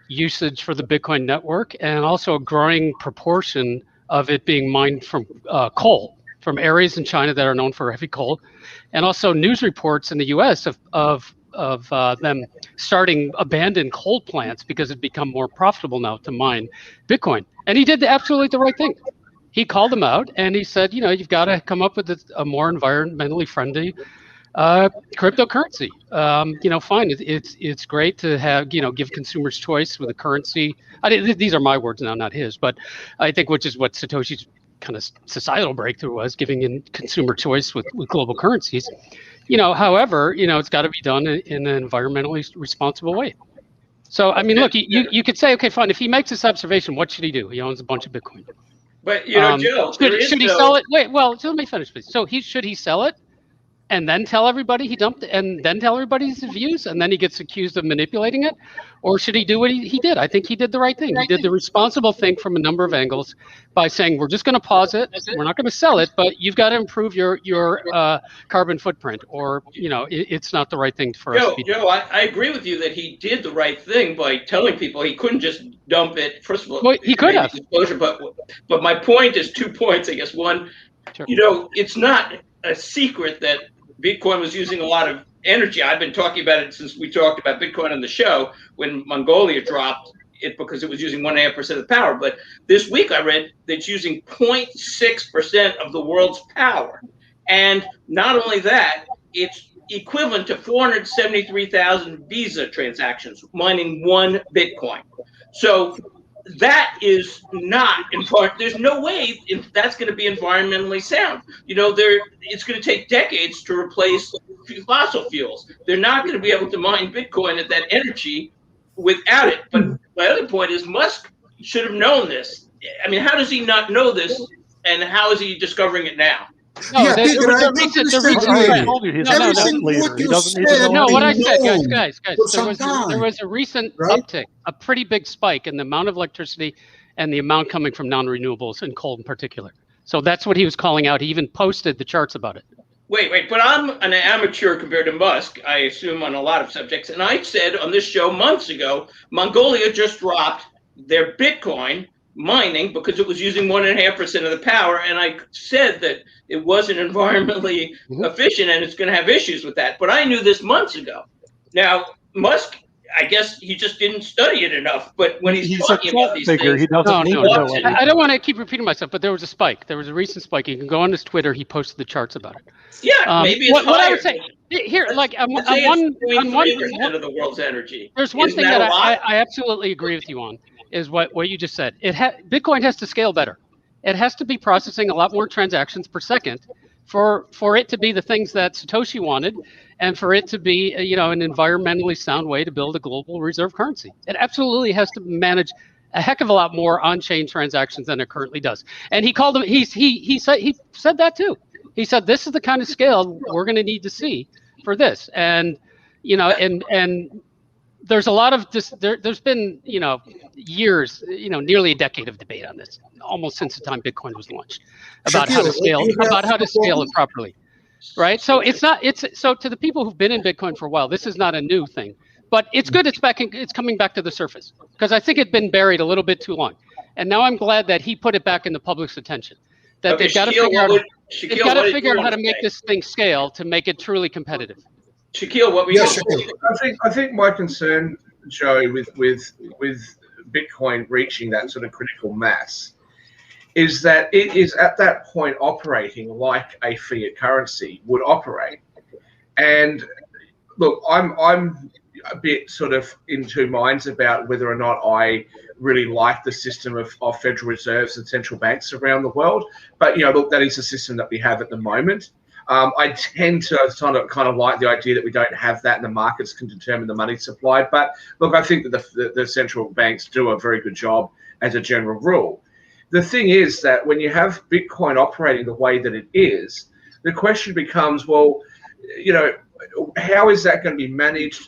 usage for the Bitcoin network, and also a growing proportion of it being mined from coal, from areas in China that are known for heavy coal, and also news reports in the U.S. of them starting abandoned coal plants because it's become more profitable now to mine Bitcoin. And he did absolutely the right thing. He called them out and he said, you've got to come up with a more environmentally friendly cryptocurrency. Fine. It's great to have, give consumers choice with a currency. These are my words now, not his, but I think which is what Satoshi's kind of societal breakthrough was, giving in consumer choice with global currencies. However, it's got to be done in an environmentally responsible way. So, I mean, look, you could say, okay, fine. If he makes this observation, what should he do? He owns a bunch of Bitcoin. But Joe, should he sell it? Wait, well, let me finish, please. So should he sell it and then tell everybody he dumped, and then tell everybody his views, and then he gets accused of manipulating it? Or should he do what he did? I think he did the right thing. He did the responsible thing from a number of angles by saying, we're just going to pause it. We're not going to sell it, but you've got to improve your carbon footprint, or, it's not the right thing for us to be doing. Joe, I agree with you that he did the right thing by telling people he couldn't just dump it. First of all, well, he could have. Disclosure, but my point is 2 points, I guess. One, sure. It's not a secret that Bitcoin was using a lot of energy. I've been talking about it since we talked about Bitcoin on the show when Mongolia dropped it because it was using 1.5% of the power. But this week I read that it's using 0.6% of the world's power. And not only that, it's equivalent to 473,000 Visa transactions, mining one Bitcoin. So that is not there's no way that's going to be environmentally sound. It's going to take decades to replace fossil fuels. They're not going to be able to mine Bitcoin at that energy without it. But my other point is Musk should have known this. I mean, how does he not know this, and how is he discovering it now? No, Yeah, there Peter, was I a recent, totally the disagree recent with I you. told you he's No, a no, no. Everything leader. what He you doesn't need to said, know No, what I anything. said, known guys, for there some was time, a recent right? uptick, a pretty big spike in the amount of electricity and the amount coming from non-renewables and coal in particular. So that's what he was calling out. He even posted the charts about it. Wait, but I'm an amateur compared to Musk, I assume, on a lot of subjects. And I said on this show months ago, Mongolia just dropped their Bitcoin mining because it was using 1.5% of the power. And I said that it wasn't environmentally efficient and it's going to have issues with that. But I knew this months ago. Now, Musk, I guess he just didn't study it enough. But when he's a talking Trump about these figure. things, He doesn't No, need no, to no. know anything. I don't want to keep repeating myself, but there was a spike. There was a recent spike. You can go on his Twitter. He posted the charts about it. yeah, maybe it's What I higher. would say here, like on Let's say one, it's on one, 3% of the world's energy. there's one Isn't thing that that a lot? I absolutely agree with you on is what you just said. Bitcoin has to scale better. It has to be processing a lot more transactions per second for it to be the things that Satoshi wanted, and for it to be an environmentally sound way to build a global reserve currency. It absolutely has to manage a heck of a lot more on-chain transactions than it currently does. And he called them. He said that too. He said this is the kind of scale we're going to need to see for this, and and there's a lot of this. There's been years, nearly a decade of debate on this, almost since the time Bitcoin was launched, about how to scale it properly, right? So so to the people who've been in Bitcoin for a while, this is not a new thing, but it's good. It's coming back to the surface because I think it'd been buried a little bit too long, and now I'm glad that he put it back in the public's attention. That Okay, they've got to figure out how to make this thing scale to make it truly competitive. Shaquille, what were you Yes, going to say? I think my concern, Joe, with Bitcoin reaching that sort of critical mass is that it is at that point operating like a fiat currency would operate. And look, I'm a bit sort of in two minds about whether or not I really like the system of federal reserves and central banks around the world. But look, that is the system that we have at the moment. I tend to kind of like the idea that we don't have that and the markets can determine the money supply. But look, I think that the central banks do a very good job as a general rule. The thing is that when you have Bitcoin operating the way that it is, the question becomes, well, how is that going to be managed?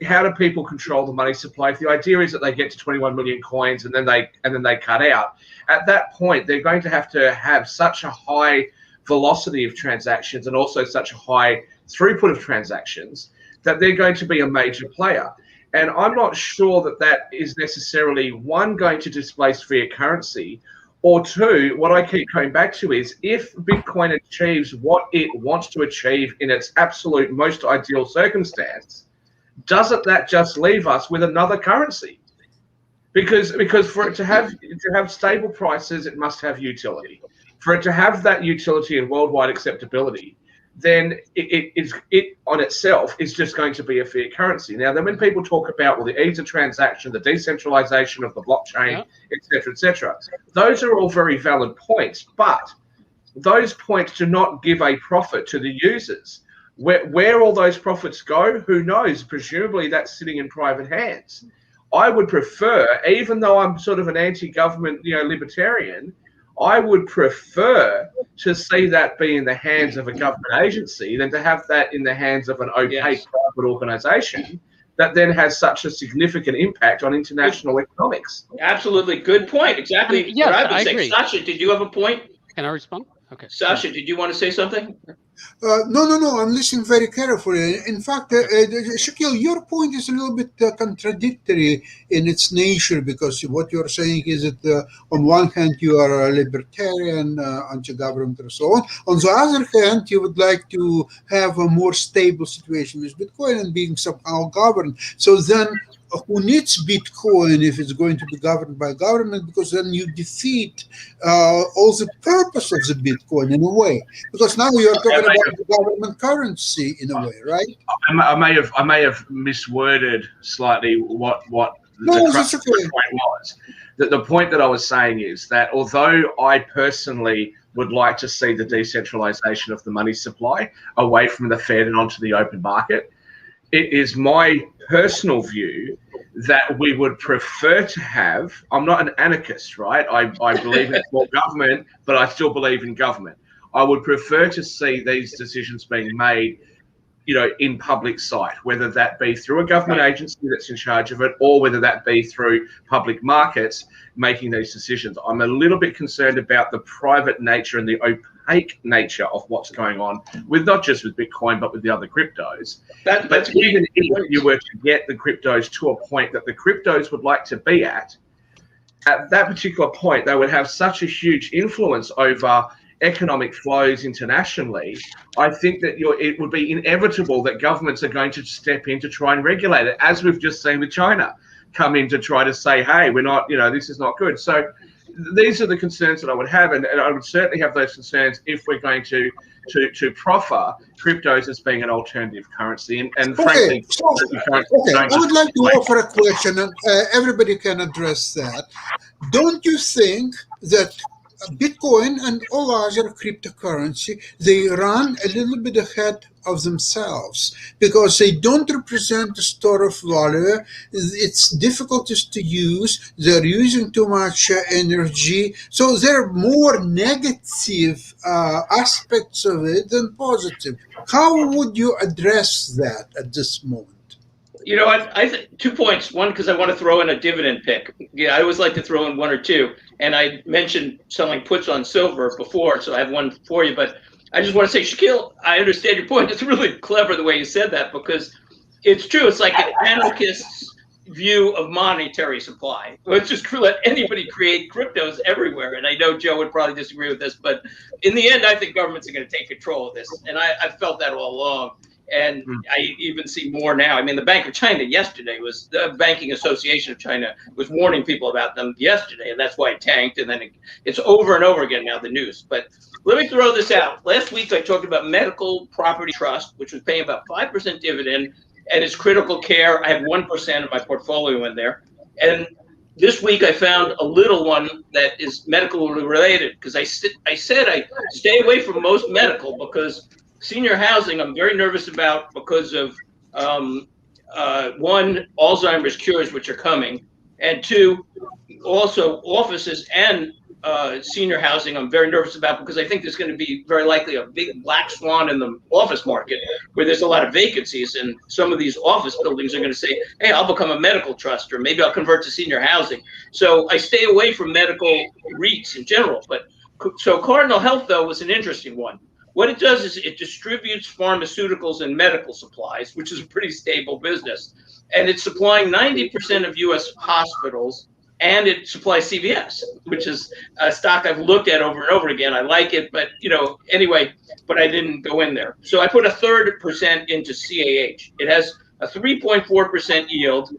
How do people control the money supply? If the idea is that they get to 21 million coins and then they cut out, at that point they're going to have such a high velocity of transactions and also such a high throughput of transactions that they're going to be a major player. And I'm not sure that is necessarily, one, going to displace fiat currency, or two, what I keep coming back to is if Bitcoin achieves what it wants to achieve in its absolute most ideal circumstance, doesn't that just leave us with another currency? Because for it to have stable prices, it must have utility. For it to have that utility and worldwide acceptability, then it on itself is just going to be a fiat currency. Now, then when people talk about the ease of transaction, the decentralization of the blockchain, et cetera, those are all very valid points, but those points do not give a profit to the users. Where all those profits go, who knows? Presumably that's sitting in private hands. I would prefer, even though I'm sort of an anti-government, libertarian, I would prefer to see that be in the hands of a government agency than to have that in the hands of an opaque private organisation that then has such a significant impact on international economics. Absolutely. Good point. Exactly Yes, what I've been I saying. agree. Sasha, did you have a point? Can I respond? Okay. Sasha, did you want to say something? No. I'm listening very carefully. In fact, Shaquille, your point is a little bit contradictory in its nature because what you're saying is that on one hand you are a libertarian, anti-government, and so on. On the other hand, you would like to have a more stable situation with Bitcoin and being somehow governed. So then, who needs Bitcoin if it's going to be governed by government? Because then you defeat all the purpose of the Bitcoin in a way. Because now you're talking about the government currency in a way, right? I may have misworded slightly what the No, crux that's of the okay. point was. The point that I was saying is that although I personally would like to see the decentralization of the money supply away from the Fed and onto the open market, it is my personal view that we would prefer to have, I'm not an anarchist, right? I believe in small government, but I still believe in government. I would prefer to see these decisions being made, in public sight, whether that be through a government agency that's in charge of it, or whether that be through public markets making these decisions. I'm a little bit concerned about the private nature and the opaque nature of what's going on with not just with Bitcoin, but with the other cryptos. But even if you were to get the cryptos to a point that the cryptos would like to be at that particular point, they would have such a huge influence over economic flows internationally. I think that it would be inevitable that governments are going to step in to try and regulate it, as we've just seen with China come in to try to say, hey, we're not, this is not good. So these are the concerns that I would have, and I would certainly have those concerns if we're going to proffer cryptos as being an alternative currency. And frankly, I would like to offer a question, and everybody can address that. Don't you think that Bitcoin and all other cryptocurrency, they run a little bit ahead of themselves because they don't represent the store of value? It's difficult to use. They're using too much energy. So there are more negative aspects of it than positive. How would you address that at this moment? You know what? 2 points. One, because I want to throw in a dividend pick. Yeah, I always like to throw in one or two. And I mentioned selling puts on silver before, so I have one for you. But I just want to say, Shaquille, I understand your point. It's really clever the way you said that, because it's true. It's like an anarchist's view of monetary supply. Let's just let anybody create cryptos everywhere. And I know Joe would probably disagree with this, but in the end, I think governments are going to take control of this. And I felt that all along. And I even see more now. I mean, the Bank of China yesterday the Banking Association of China was warning people about them yesterday, and that's why it tanked. And then it's over and over again now, the news. But let me throw this out. Last week, I talked about Medical Property Trust, which was paying about 5% dividend, and it's critical care. I have 1% of my portfolio in there. And this week, I found a little one that is medical related, because I said I stay away from most medical, because senior housing, I'm very nervous about because of, one, Alzheimer's cures, which are coming, and two, also offices and senior housing, I'm very nervous about, because I think there's going to be very likely a big black swan in the office market where there's a lot of vacancies, and some of these office buildings are going to say, hey, I'll become a medical trust, or maybe I'll convert to senior housing. So I stay away from medical REITs in general. But so Cardinal Health, though, was an interesting one. What it does is it distributes pharmaceuticals and medical supplies, which is a pretty stable business. And it's supplying 90% of U.S. hospitals, and it supplies CVS, which is a stock I've looked at over and over again. I like it, but, anyway, but I didn't go in there. So I put 1/3% into CAH. It has a 3.4% yield.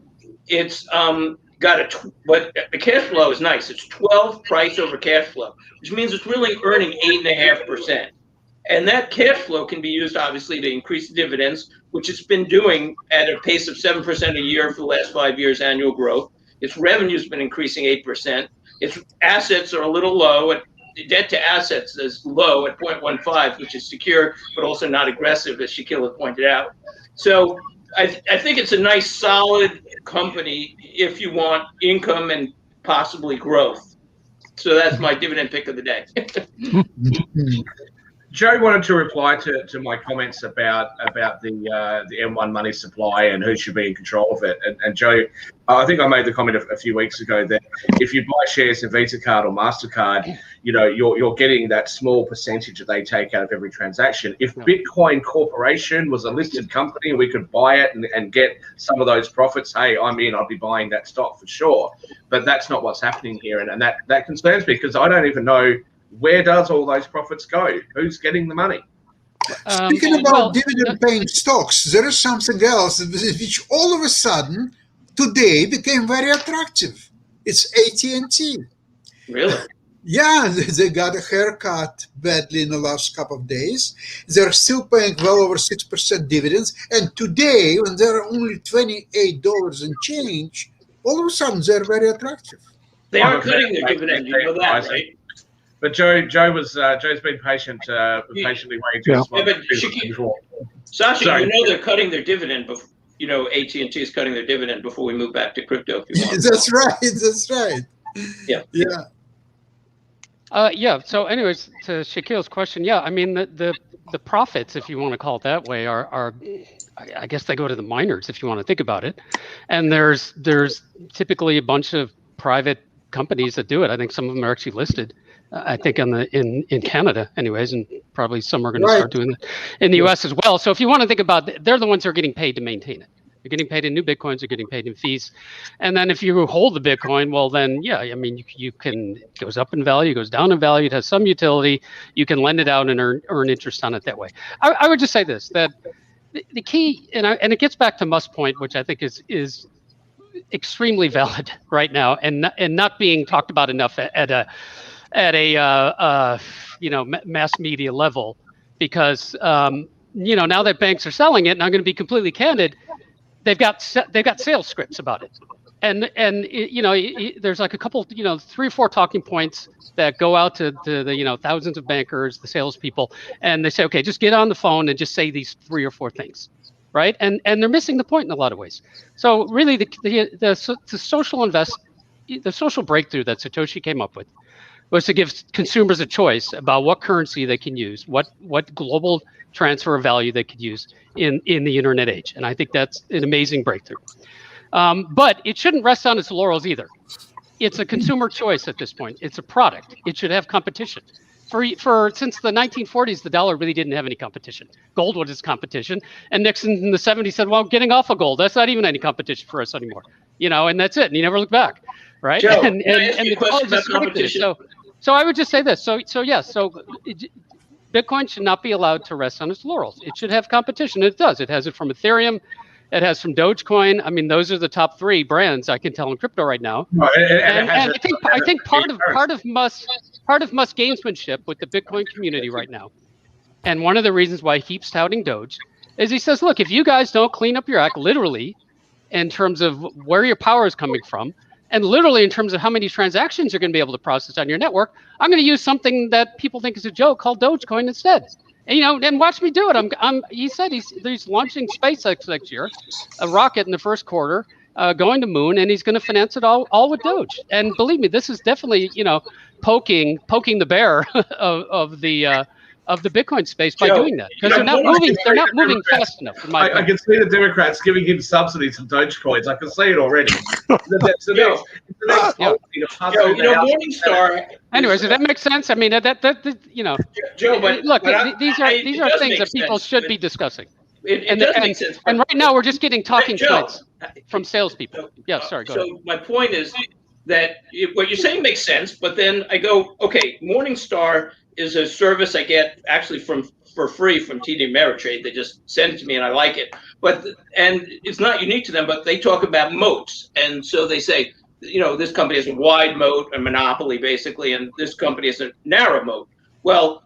It's but the cash flow is nice. It's 12 price over cash flow, which means it's really earning 8.5%. And that cash flow can be used, obviously, to increase dividends, which it's been doing at a pace of 7% a year for the last 5 years, annual growth. Its revenue's been increasing 8%. Its assets are a little low. Debt to assets is low at 0.15, which is secure, but also not aggressive, as Shaquille had pointed out. So I think it's a nice, solid company if you want income and possibly growth. So that's my dividend pick of the day. Joe wanted to reply to my comments about the M1 money supply and who should be in control of it. And Joe, I think I made the comment a few weeks ago that if you buy shares in Visa Card or MasterCard, you're getting that small percentage that they take out of every transaction. If Bitcoin Corporation was a listed company and we could buy it and get some of those profits, hey, I'm in, I'd be buying that stock for sure. But that's not what's happening here. And that concerns me, because I don't even know, where does all those profits go? Who's getting the money? Speaking about dividend-paying stocks, there is something else which all of a sudden today became very attractive. It's AT&T. Really? Yeah, they got a haircut badly in the last couple of days. They're still paying well over 6% dividends. And today, when they're only $28 and change, all of a sudden they're very attractive. They I'm are a cutting their fan, dividend. You know that, right? But Joe's been patient, patiently waiting to Yeah. respond Yeah, but before. Sasha, Sorry. you know they're cutting their dividend. AT&T is cutting their dividend before we move back to crypto. If you want. That's right. That's right. Yeah. Yeah. Yeah. So, anyways, to Shaquille's question, yeah, I mean the profits, if you want to call it that way, are I guess they go to the miners if you want to think about it, and there's typically a bunch of private companies that do it. I think some of them are actually listed. I think in Canada, anyways, and probably some are going to Right. start doing it in the U.S. as well. So if you want to think about it, they're the ones who are getting paid to maintain it. You're getting paid in new Bitcoins, you're getting paid in fees. And then if you hold the Bitcoin, well, then, yeah, I mean, you can, it goes up in value, it goes down in value, it has some utility. You can lend it out and earn interest on it that way. I would just say this, that the key, and it gets back to Musk's point, which I think is extremely valid right now and not being talked about enough at a mass media level, because now that banks are selling it, and I'm going to be completely candid, they've got sales scripts about it, and there's like a couple, 3 or 4 talking points that go out to the thousands of bankers, the salespeople, and they say, okay, just get on the phone and just say these 3 or 4 things, right? And they're missing the point in a lot of ways. So really, the social breakthrough that Satoshi came up with was to give consumers a choice about what currency they can use, what global transfer of value they could use in the internet age. And I think that's an amazing breakthrough. But it shouldn't rest on its laurels either. It's a consumer choice at this point. It's a product. It should have competition. Since the 1940s, the dollar really didn't have any competition. Gold was its competition, and Nixon in the 70s said, "Well, getting off of gold, that's not even any competition for us anymore." And that's it. And he never looked back, right? Joe, and can I ask you a the question dollar about just strengthened it. competition? So I would just say this. So Bitcoin should not be allowed to rest on its laurels. It should have competition. It does. It has it from Ethereum. It has from Dogecoin. I mean, those are the top 3 brands I can tell in crypto right now. And I think part of Musk's gamesmanship with the Bitcoin community right now, and one of the reasons why he keeps touting Doge, is he says, look, if you guys don't clean up your act, literally, in terms of where your power is coming from, and literally in terms of how many transactions you're going to be able to process on your network, I'm going to use something that people think is a joke called Dogecoin instead. And watch me do it. He said he's launching SpaceX next year, a rocket in the first quarter, going to moon, and he's going to finance it all with Doge. And believe me, this is definitely poking the bear of the Bitcoin space by doing that, because they're not moving fast enough. In my I can see the Democrats giving him subsidies of Dogecoins. I can see it already. Morningstar. Anyways, does that make sense? I mean, Joe, but look, these are things that people should be discussing. It does make sense. And right now, we're just getting talking points from salespeople. Yeah, sorry, go ahead. So my point is that what you're saying makes sense, but then I go, okay, Morningstar is a service I get actually for free from TD Ameritrade. They just send it to me and I like it. And it's not unique to them, but they talk about moats. And so they say, this company has a wide moat, a monopoly basically, and this company has a narrow moat. Well,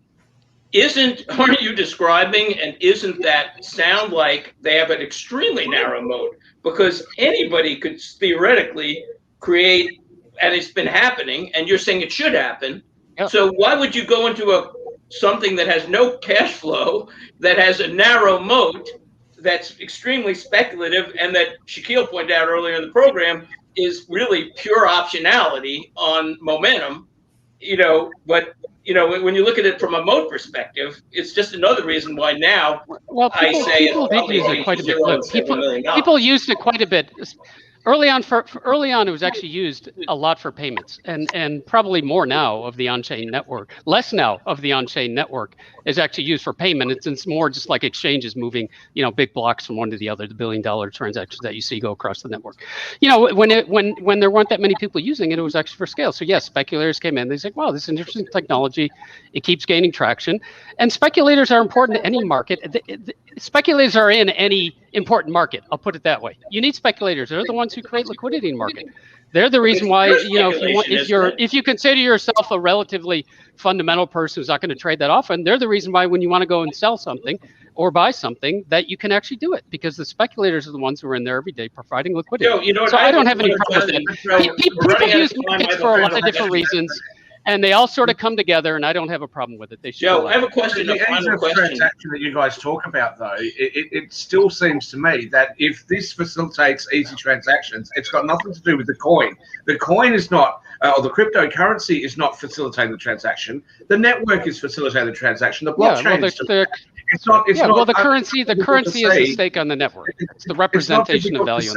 aren't you describing, and isn't that sound like they have an extremely narrow moat? Because anybody could theoretically create, and it's been happening, and you're saying it should happen. Yep. So why would you go into something that has no cash flow, that has a narrow moat, that's extremely speculative, and that Shaquille pointed out earlier in the program is really pure optionality on momentum? But when you look at it from a moat perspective, it's just another reason why now people did use it quite a bit. Look, people used it quite a bit. Early on, it was actually used a lot for payments, and probably more now of the on-chain network. Less now of the on-chain network is actually used for payment. It's more just like exchanges moving, big blocks from one to the other, the billion-dollar transactions that you see go across the network. When there weren't that many people using it, it was actually for scale. So yes, speculators came in. They said, "Wow, this is an interesting technology. It keeps gaining traction." And speculators are important in any market. Speculators are in important market. I'll put it that way. You need speculators. They're the ones who create liquidity in market. They're the reason why, if you consider yourself a relatively fundamental person who's not going to trade that often, they're the reason why when you want to go and sell something or buy something that you can actually do it, because the speculators are the ones who are in there every day providing liquidity. Joe, so I don't have any problem with that. People use markets for a lot of different reasons. And they all sort of come together, and I don't have a problem with it. They should. Joe, I have a question. The final transaction that you guys talk about, though, it still seems to me that if this facilitates easy transactions, it's got nothing to do with the coin. The coin is not, or the cryptocurrency is not facilitating the transaction. The network is facilitating the transaction. The blockchain is. It's not. Well, the currency is the stake on the network. It's the representation of value.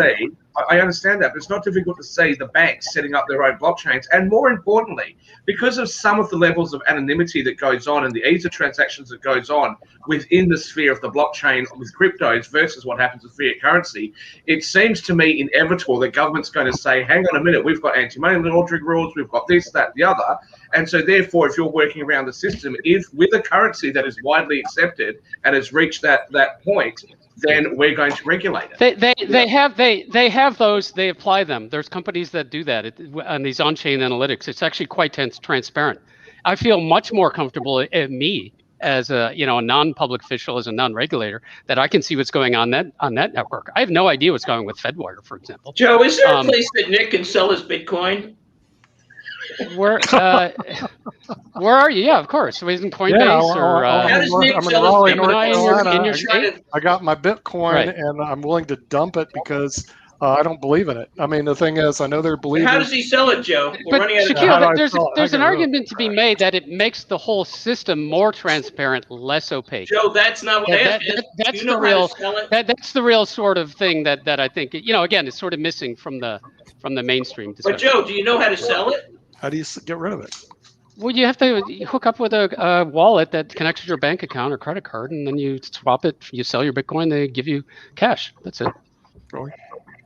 I understand that, but it's not difficult to see the banks setting up their own blockchains, and more importantly, because of some of the levels of anonymity that goes on and the ease of transactions that goes on within the sphere of the blockchain with cryptos versus what happens with fiat currency, it seems to me inevitable that government's going to say, hang on a minute, we've got anti-money laundering rules, we've got this, that, the other. And so therefore, if you're working around the system, if with a currency that is widely accepted and has reached that point, then we're going to regulate it. They have those. They apply them. There's companies that do that on these on-chain analytics. It's actually quite transparent. I feel much more comfortable me as a non-public official, as a non-regulator, that I can see what's going on that network. I have no idea what's going with Fedwire, for example. Joe, is there a place that Nick can sell his Bitcoin? Where are you? Yeah, of course. So he's in Coinbase or how does Nick I'm in sell Raleigh, his North Bitcoin? in your state? I got my Bitcoin, Right. and I'm willing to dump it because I don't believe in it. I mean, the thing is, I know they're believing. How does he sell it, Joe? We're But running out of time. Shaquille, there's an argument to be made that it makes the whole system more transparent, less opaque. Joe, that's not what I asked. That's you know the real. how to sell it? That's the real sort of thing that I think again is sort of missing from the mainstream discussion. But Joe, do you know how to sell it? How do you get rid of it? Well, you have to hook up with a wallet that connects to your bank account or credit card, and then you swap it. You sell your Bitcoin, they give you cash. That's it. Really?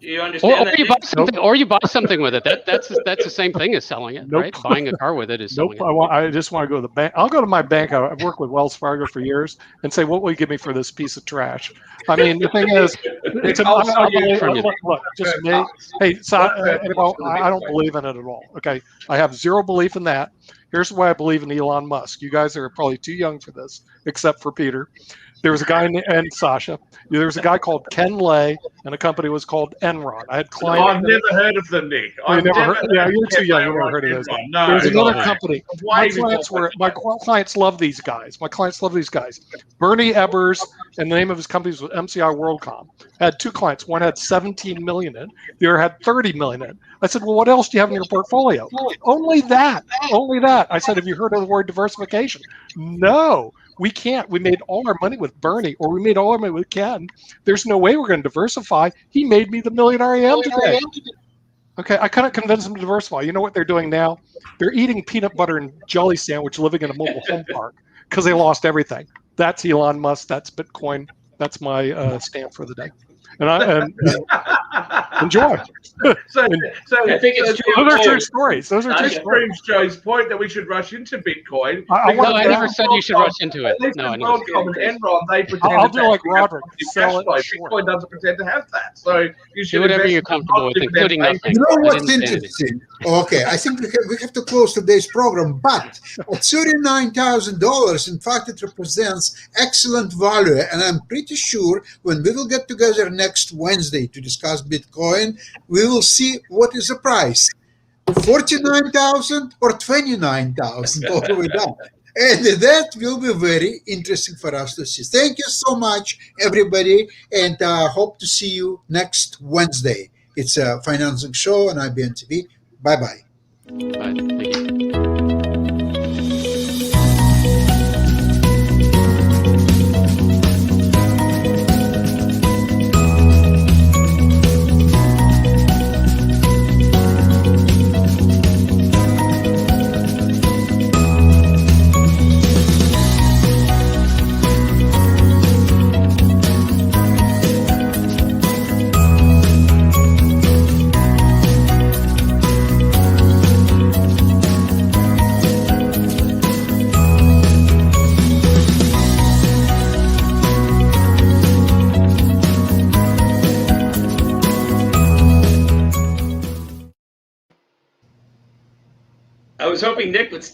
Do you understand that? You buy something, or you buy something with it. That's the same thing as selling it, Nope. right? Buying a car with it is selling Nope. it. I just want to go to the bank. I'll go to my bank. I've worked with Wells Fargo for years and say, what will you give me for this piece of trash? I mean, the thing is, it's look, just me. Hey, so I don't believe in it at all. Okay. I have zero belief in that. Here's why I believe in Elon Musk. You guys are probably too young for this, except for Peter. There was a guy and Sasha. There was a guy called Ken Lay, and a company was called Enron. I had clients. I've never heard of them, Nick. Yeah, you're too young. You've never heard of those. No, There's another no. company. My clients love these guys. My clients love these guys. Bernie Ebbers, and the name of his company was MCI WorldCom. Had two clients. One had 17 million in. The other had 30 million in. I said, well, what else do you have in your portfolio? Only that. Only that. I said, have you heard of the word diversification? No. We can't. We made all our money with Bernie, or we made all our money with Ken. There's no way we're going to diversify. He made me the millionaire I am today. Okay, I couldn't convince them to diversify. You know what they're doing now? They're eating peanut butter and jelly sandwich, living in a mobile home park because they lost everything. That's Elon Musk. That's Bitcoin. That's my stand for the day. And enjoy. So I think it's true. Those are true stories. Those are true This stories. proves Joe's point that we should rush into Bitcoin. I never said you should rush into it. At least No, I with never WorldCom and Enron, they pretend I'll that do like they have Roderick, cash sell it flow. short. Bitcoin doesn't pretend to have that. So you should Do whatever invest you're in comfortable with, non-dividend including based nothing. You know I what's didn't say anything. interesting? Okay, I think we have to close today's program, but at $39,000, in fact, it represents excellent value. And I'm pretty sure when we will get together next Wednesday to discuss Bitcoin, we will see what is the price. 49,000 or 29,000 all the way down. And that will be very interesting for us to see. Thank you so much, everybody, and hope to see you next Wednesday. It's a financing show on IBN TV. Bye-bye. Bye. Thank you. hoping Nick would